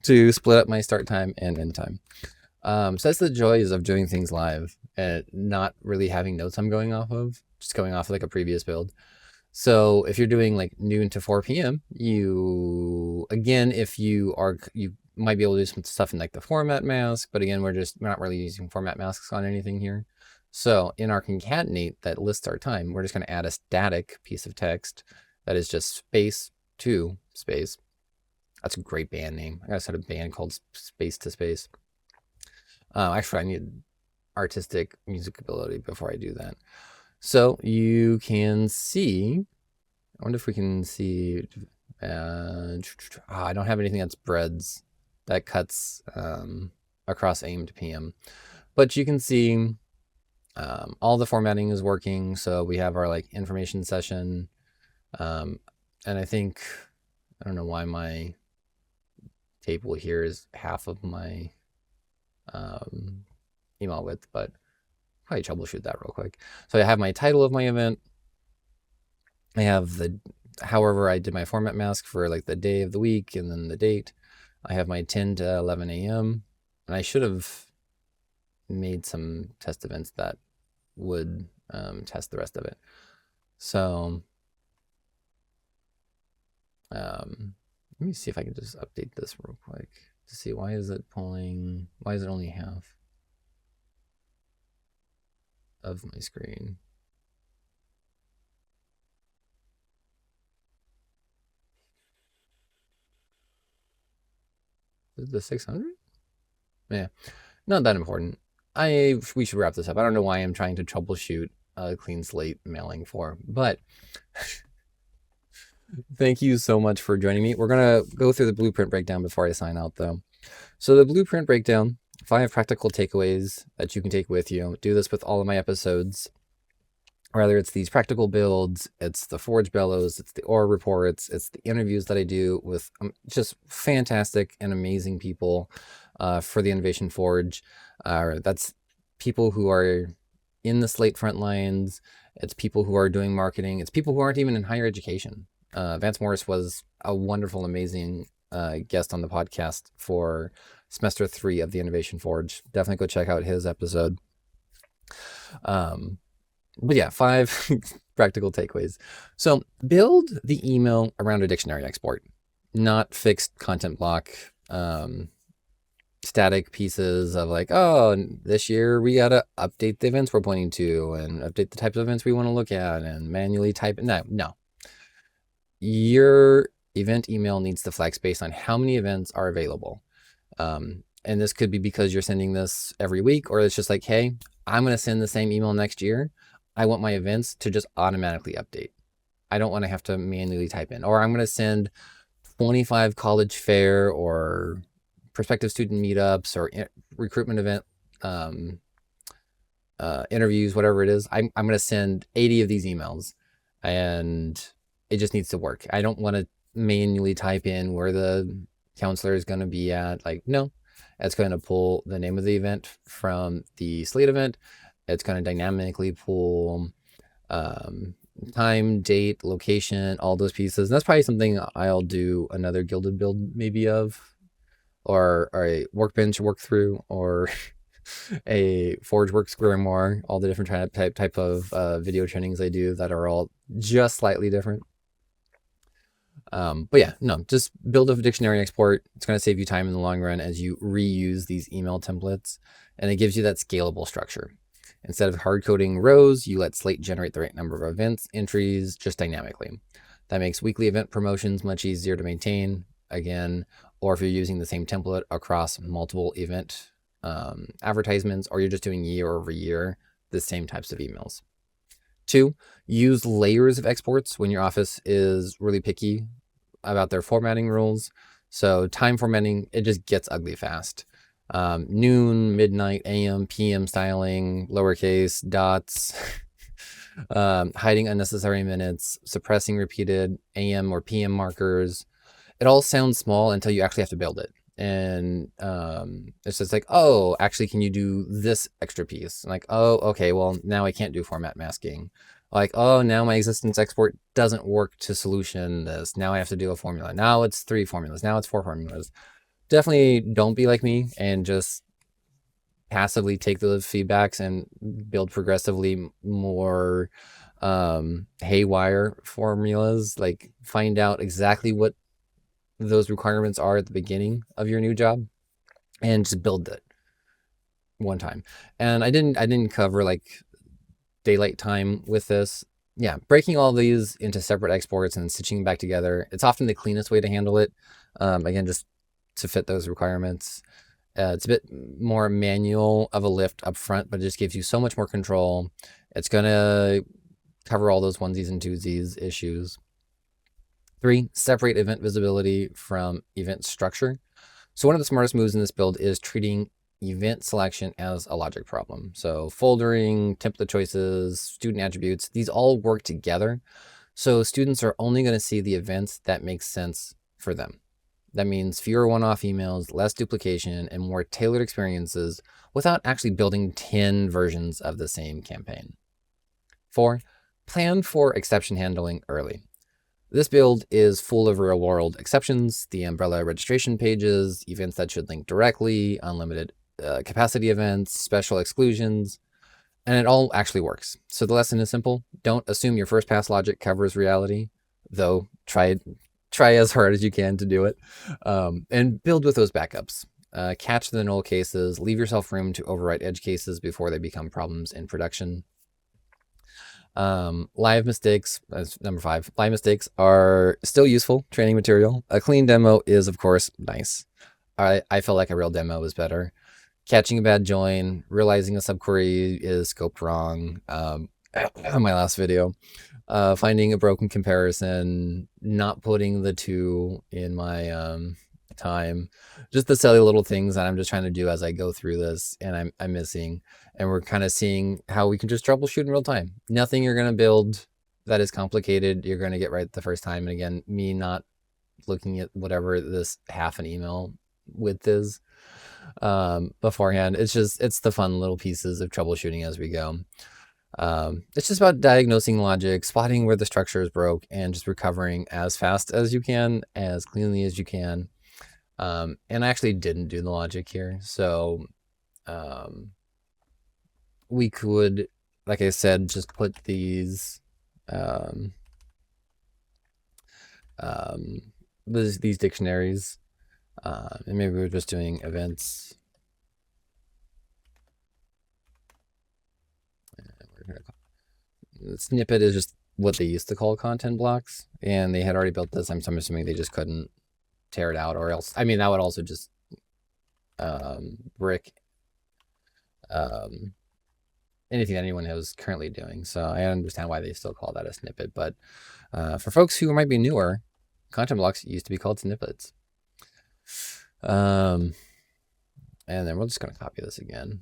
to split up my start time and end time. So that's the joys of doing things live and not really having notes I'm going off of, just going off of like a previous build. So if you're doing like noon to 4 p.m., if you might be able to do some stuff in like the format mask, but again, we're not really using format masks on anything here. So in our concatenate that lists our time, we're just going to add a static piece of text that is just space to space. That's a great band name. I gotta start a band called Space to Space. Actually, I need artistic music ability before I do that. So you can see, I wonder if we can see, I don't have anything that spreads, that cuts across AM to PM. But you can see all the formatting is working. So we have our like information session. And I think, I don't know why my table here is half of my email width, but probably troubleshoot that real quick. So I have my title of my event. I have however I did my format mask for like the day of the week and then the date. I have my 10 to 11 a.m. and I should have made some test events that would test the rest of it. So let me see if I can just update this real quick to see why is it only half of my screen. Is it the 600? Yeah, not that important. We should wrap this up. I don't know why I'm trying to troubleshoot a clean slate mailing for, but thank you so much for joining me. We're going to go through the blueprint breakdown before I sign out though. So the blueprint breakdown, 5 practical takeaways that you can take with you. Do this with all of my episodes. Whether it's these practical builds, it's the Forge Bellows, it's the OR reports, it's the interviews that I do with just fantastic and amazing people for the Innovation Forge. That's people who are in the Slate front lines. It's people who are doing marketing. It's people who aren't even in higher education. Vance Morris was a wonderful, amazing guest on the podcast for semester 3 of the Innovation Forge. Definitely go check out his episode. But yeah, 5 practical takeaways. So build the email around a dictionary export, not fixed content block, static pieces of like, oh, this year we got to update the events we're pointing to and update the types of events we want to look at and manually type. No. Your event email needs to flex based on how many events are available. And this could be because you're sending this every week, or it's just like, hey, I'm going to send the same email next year. I want my events to just automatically update. I don't want to have to manually type in, or I'm going to send 25 college fair or prospective student meetups or recruitment event interviews, whatever it is. I'm going to send 80 of these emails, and it just needs to work. I don't want to manually type in where the counselor is going to be at. Like, no, it's going to pull the name of the event from the Slate event. It's going to dynamically pull time, date, location, all those pieces. And that's probably something I'll do another Gilded build maybe of, or a workbench work through, or a Forge Works Grimoire, all the different type of video trainings I do that are all just slightly different. But yeah, no, just build a dictionary export. It's going to save you time in the long run as you reuse these email templates, and it gives you that scalable structure. Instead of hard coding rows, you let Slate generate the right number of events entries just dynamically. That makes weekly event promotions much easier to maintain, again, or if you're using the same template across multiple event advertisements, or you're just doing year over year, the same types of emails. 2, use layers of exports when your office is really picky about their formatting rules. So time formatting, it just gets ugly fast. Noon, midnight, AM, PM styling, lowercase, dots, hiding unnecessary minutes, suppressing repeated AM or PM markers. It all sounds small until you actually have to build it. And it's just like, oh, actually, can you do this extra piece? I'm like, oh, okay, well, now I can't do format masking. Like, oh, now my existence export doesn't work to solution this. Now I have to do a formula. Now it's 3 formulas. Now it's 4 formulas. Definitely don't be like me and just passively take those feedbacks and build progressively more haywire formulas. Like, find out exactly what those requirements are at the beginning of your new job and just build it one time. And I didn't cover like daylight time with this. Yeah, breaking all these into separate exports and stitching them back together, it's often the cleanest way to handle it. Again, just to fit those requirements. It's a bit more manual of a lift up front, but it just gives you so much more control. It's going to cover all those onesies and twosies issues. 3, separate event visibility from event structure. So one of the smartest moves in this build is treating event selection as a logic problem. So foldering, template choices, student attributes, these all work together. So students are only going to see the events that make sense for them. That means fewer one-off emails, less duplication, and more tailored experiences without actually building 10 versions of the same campaign. 4, plan for exception handling early. This build is full of real-world exceptions, the umbrella registration pages, events that should link directly, unlimited capacity events, special exclusions, and it all actually works. So the lesson is simple. Don't assume your first pass logic covers reality, though try as hard as you can to do it, and build with those backups. Catch the null cases, leave yourself room to overwrite edge cases before they become problems in production. Live mistakes, that's number 5. Live mistakes are still useful training material. A clean demo is, of course, nice. I feel like a real demo is better. Catching a bad join, realizing a subquery is scoped wrong. My last video, finding a broken comparison, not putting the 2 in my time, just the silly little things that I'm just trying to do as I go through this, and I'm missing. And we're kind of seeing how we can just troubleshoot in real time. Nothing you're going to build that is complicated, you're going to get right the first time. And again, me not looking at whatever this half an email width is beforehand. It's the fun little pieces of troubleshooting as we go. It's just about diagnosing logic, spotting where the structure is broke, and just recovering as fast as you can, as cleanly as you can. And I actually didn't do the logic here. So we could, like I said, just put these these dictionaries, and maybe we're just doing events. The snippet is just what they used to call content blocks, and they had already built this. I'm assuming they just couldn't tear it out, or else, I mean, that would also just brick anything that anyone was currently doing. So I understand why they still call that a snippet. But for folks who might be newer, content blocks used to be called snippets. And then we're just going to copy this again.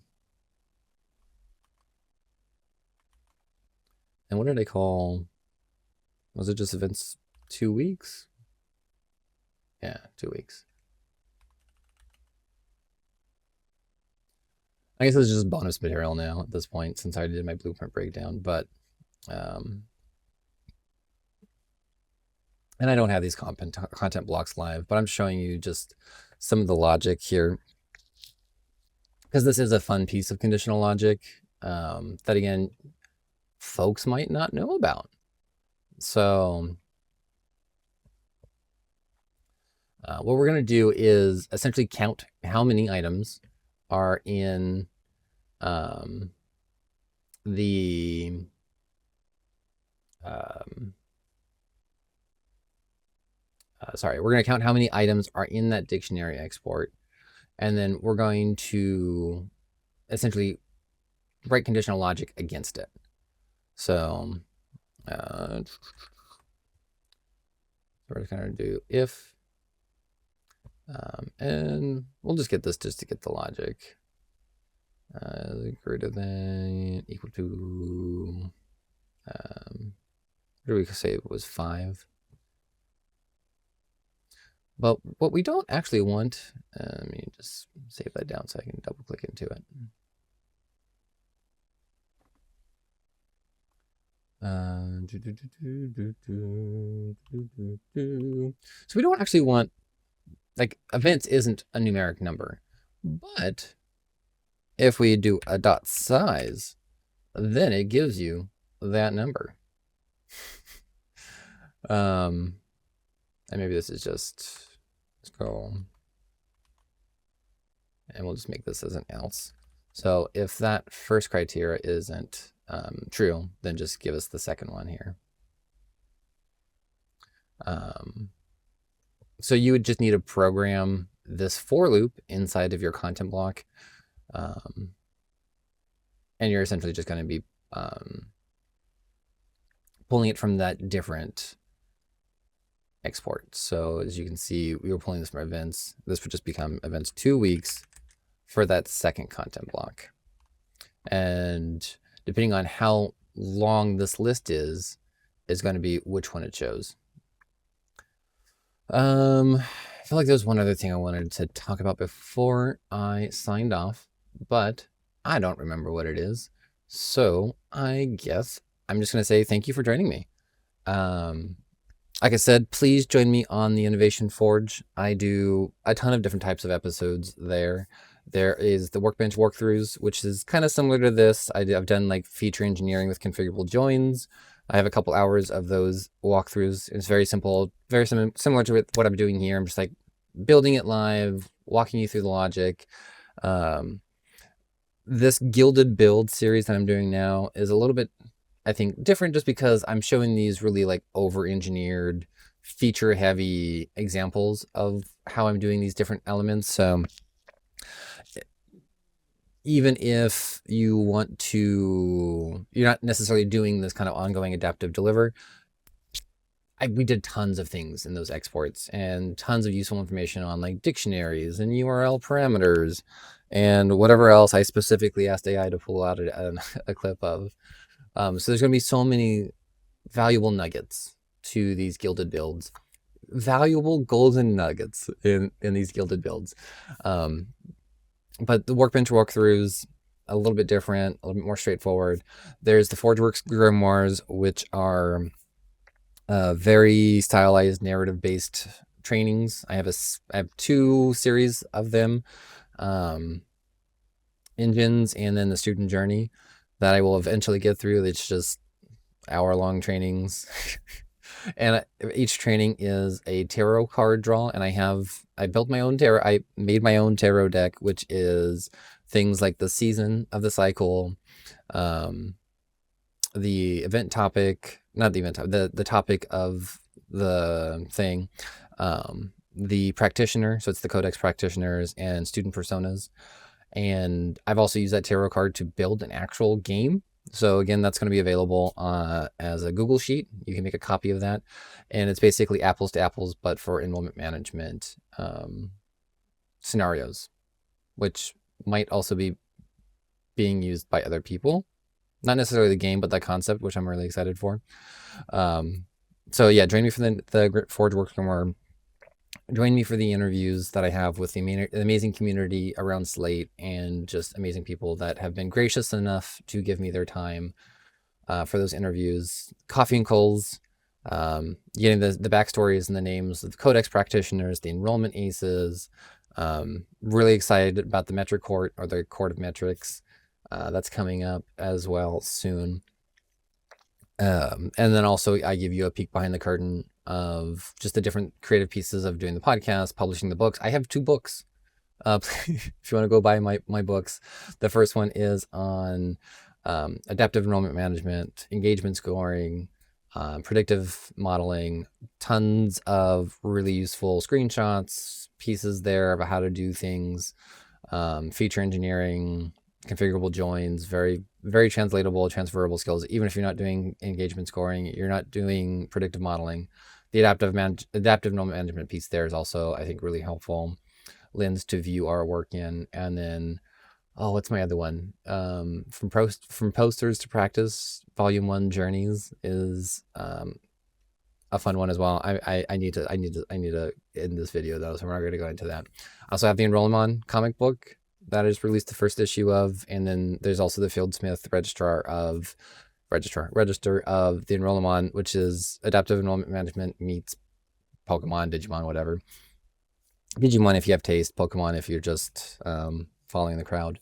And what did I call? Was it just events 2 weeks? Yeah, 2 weeks. I guess this is just bonus material now at this point, since I did my blueprint breakdown. But And I don't have these content blocks live, but I'm showing you just some of the logic here, because this is a fun piece of conditional logic that, again, folks might not know about. So what we're going to do is essentially count how many items are in the we're going to count how many items are in that dictionary export, and then we're going to essentially write conditional logic against it. So we're just going to do if, and we'll just get this just to get the logic. Greater than, equal to, what do we say it was 5? But what we don't actually want, let me just save that down so I can double click into it. So we don't actually want, like, events isn't a numeric number, but if we do a dot size, then it gives you that number. And maybe this is just, let's go, and we'll just make this as an else. So if that first criteria isn't true, then just give us the second one here. So you would just need to program this for loop inside of your content block. And you're essentially just going to be pulling it from that different export. So as you can see, we were pulling this from events. This would just become events 2 weeks for that second content block. And depending on how long this list is going to be which one it shows. I feel like there's one other thing I wanted to talk about before I signed off, but I don't remember what it is. So I guess I'm just going to say thank you for joining me. Like I said, please join me on the Innovation Forge. I do a ton of different types of episodes there. There is the Workbench walkthroughs, which is kind of similar to this. I've done like feature engineering with configurable joins. I have a couple hours of those walkthroughs. It's very simple, very similar to what I'm doing here. I'm just like building it live, walking you through the logic. This Gilded build series that I'm doing now is a little bit, I think, different just because I'm showing these really like over-engineered, feature-heavy examples of how I'm doing these different elements. So even if you want to, you're not necessarily doing this kind of ongoing adaptive deliver, we did tons of things in those exports and tons of useful information on like dictionaries and URL parameters and whatever else I specifically asked AI to pull out a clip of. So there's going to be so many valuable nuggets to these Gilded builds, valuable golden nuggets in these Gilded builds. But the Workbench walkthroughs, a little bit different, a little bit more straightforward. There's the ForgeWorks grimoires, which are very stylized, narrative-based trainings. I have 2 series of them, engines and then the student journey that I will eventually get through. It's just hour-long trainings. And each training is a tarot card draw, and I built my own tarot. I made my own tarot deck, which is things like the season of the cycle, the event topic, not the event topic, the topic of the thing, the practitioner, so it's the codex practitioners and student personas. And I've also used that tarot card to build an actual game. So again, that's going to be available as a Google Sheet. You can make a copy of that. And it's basically apples to apples, but for enrollment management scenarios, which might also be being used by other people. Not necessarily the game, but the concept, which I'm really excited for. So yeah, join me for the Forge Works Grimoire. Join me for the interviews that I have with the amazing community around Slate and just amazing people that have been gracious enough to give me their time for those interviews. Coffee and Coals, getting the backstories and the names of the codex practitioners, the enrollment aces. Really excited about the metric court, or the court of metrics. That's coming up as well soon. And then also I give you a peek behind the curtain of just the different creative pieces of doing the podcast, publishing the books. I have 2 books. If you want to go buy my books, the first one is on adaptive enrollment management, engagement scoring, predictive modeling, tons of really useful screenshots, pieces there about how to do things, feature engineering, configurable joins, very, very translatable, transferable skills. Even if you're not doing engagement scoring, you're not doing predictive modeling, the adaptive enrollment management piece there is also, I think, really helpful lens to view our work in. And then, what's my other one? From posters to practice, volume 1 journeys is a fun one as well. I need to end this video though, so we're not going to go into that. I also have the Enrollment comic book that is released the first issue of, and then there's also the Fieldsmith Register of the Enrollment, which is adaptive enrollment management meets Pokemon, Digimon, whatever. Digimon if you have taste, Pokemon if you're just following the crowd.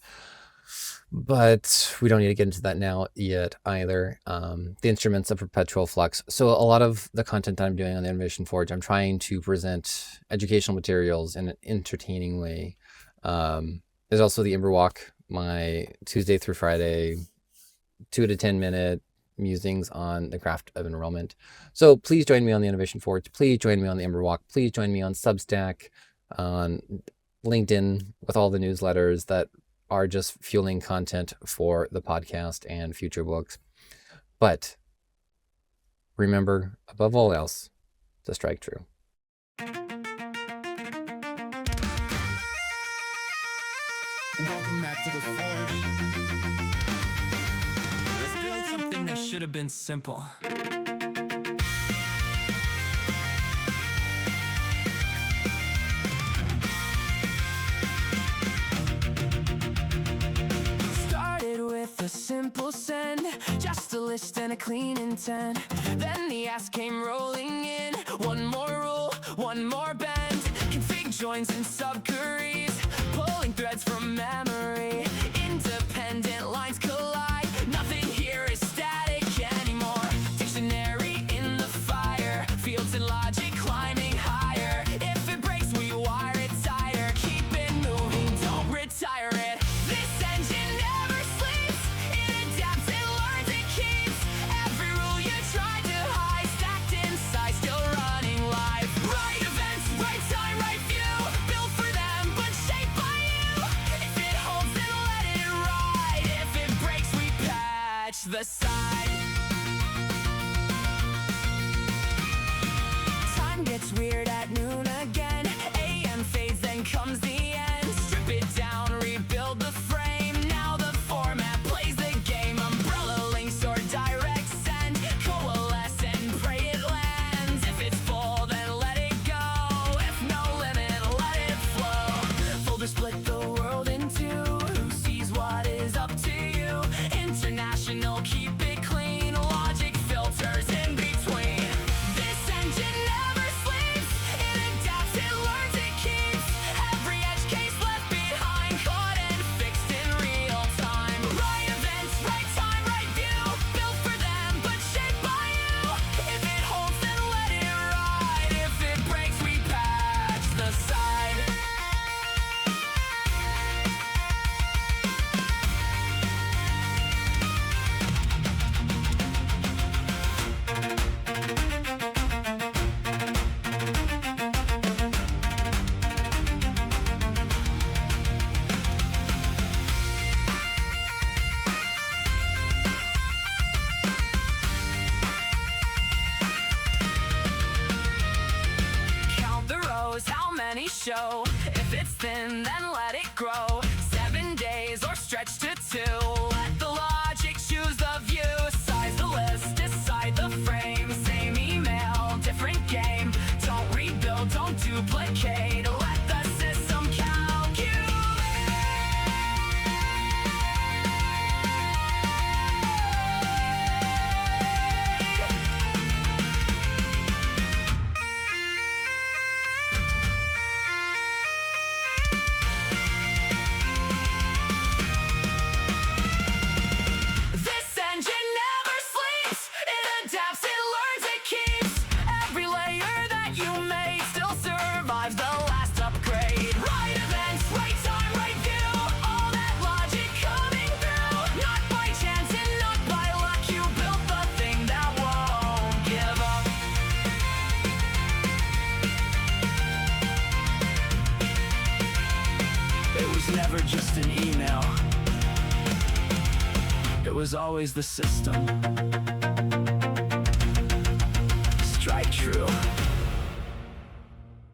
But we don't need to get into that now yet either. The instruments of perpetual flux. So a lot of the content that I'm doing on the Innovation Forge, I'm trying to present educational materials in an entertaining way. There's also the Ember Walk, my Tuesday through Friday, 2 to 10 minute musings on the craft of enrollment. So please join me on the Innovation Forge. Please join me on the Ember Walk. Please join me on Substack, on LinkedIn, with all the newsletters that are just fueling content for the podcast and future books. But remember, above all else, to strike true. Welcome back to the Forge. Let's build something that should have been simple. A simple send, just a list and a clean intent. Then the ask came rolling in. One more rule, one more bend. Config joins and subqueries, pulling threads from memory. Independent lines collide. Nothing here is static anymore. Dictionary in the fire, fields and logic climbing higher. If it breaks, we wire it tighter. Keep it moving, don't retire it. This engine never sleeps. It adapts and learns, it keeps every rule you tried to hide, stacked inside, still running live. Right events, right time, right view, built for them, but shaped by you. If it holds, then let it ride. If it breaks, we patch the side. Time gets weird at noon again. AM fades, then comes the end. Strip it down, rebuild the frame. Now the format plays the game. Umbrella links or direct send. Coalesce and pray it lands. If it's full, then let it go. If no limit, let it flow. Folder split the world in two. Who sees what is up to you? International, keep it clean. Logic filters in between. This engine never sleeps. It adapts, it learns, it keeps every edge case left behind, caught and fixed in real time. Right events, right time, right view, built for them, but shaped by you. If it holds, then let it ride. If it breaks, we patch the side. Count the rows, how many show? If it's thin, then let it grow. 7 days or stretch to 2. Let the logic choose the view. Size the list, decide the frame. Same email, different game. Don't rebuild, don't duplicate. Let the system calculate. was never just an email. It was always the system. Strike true.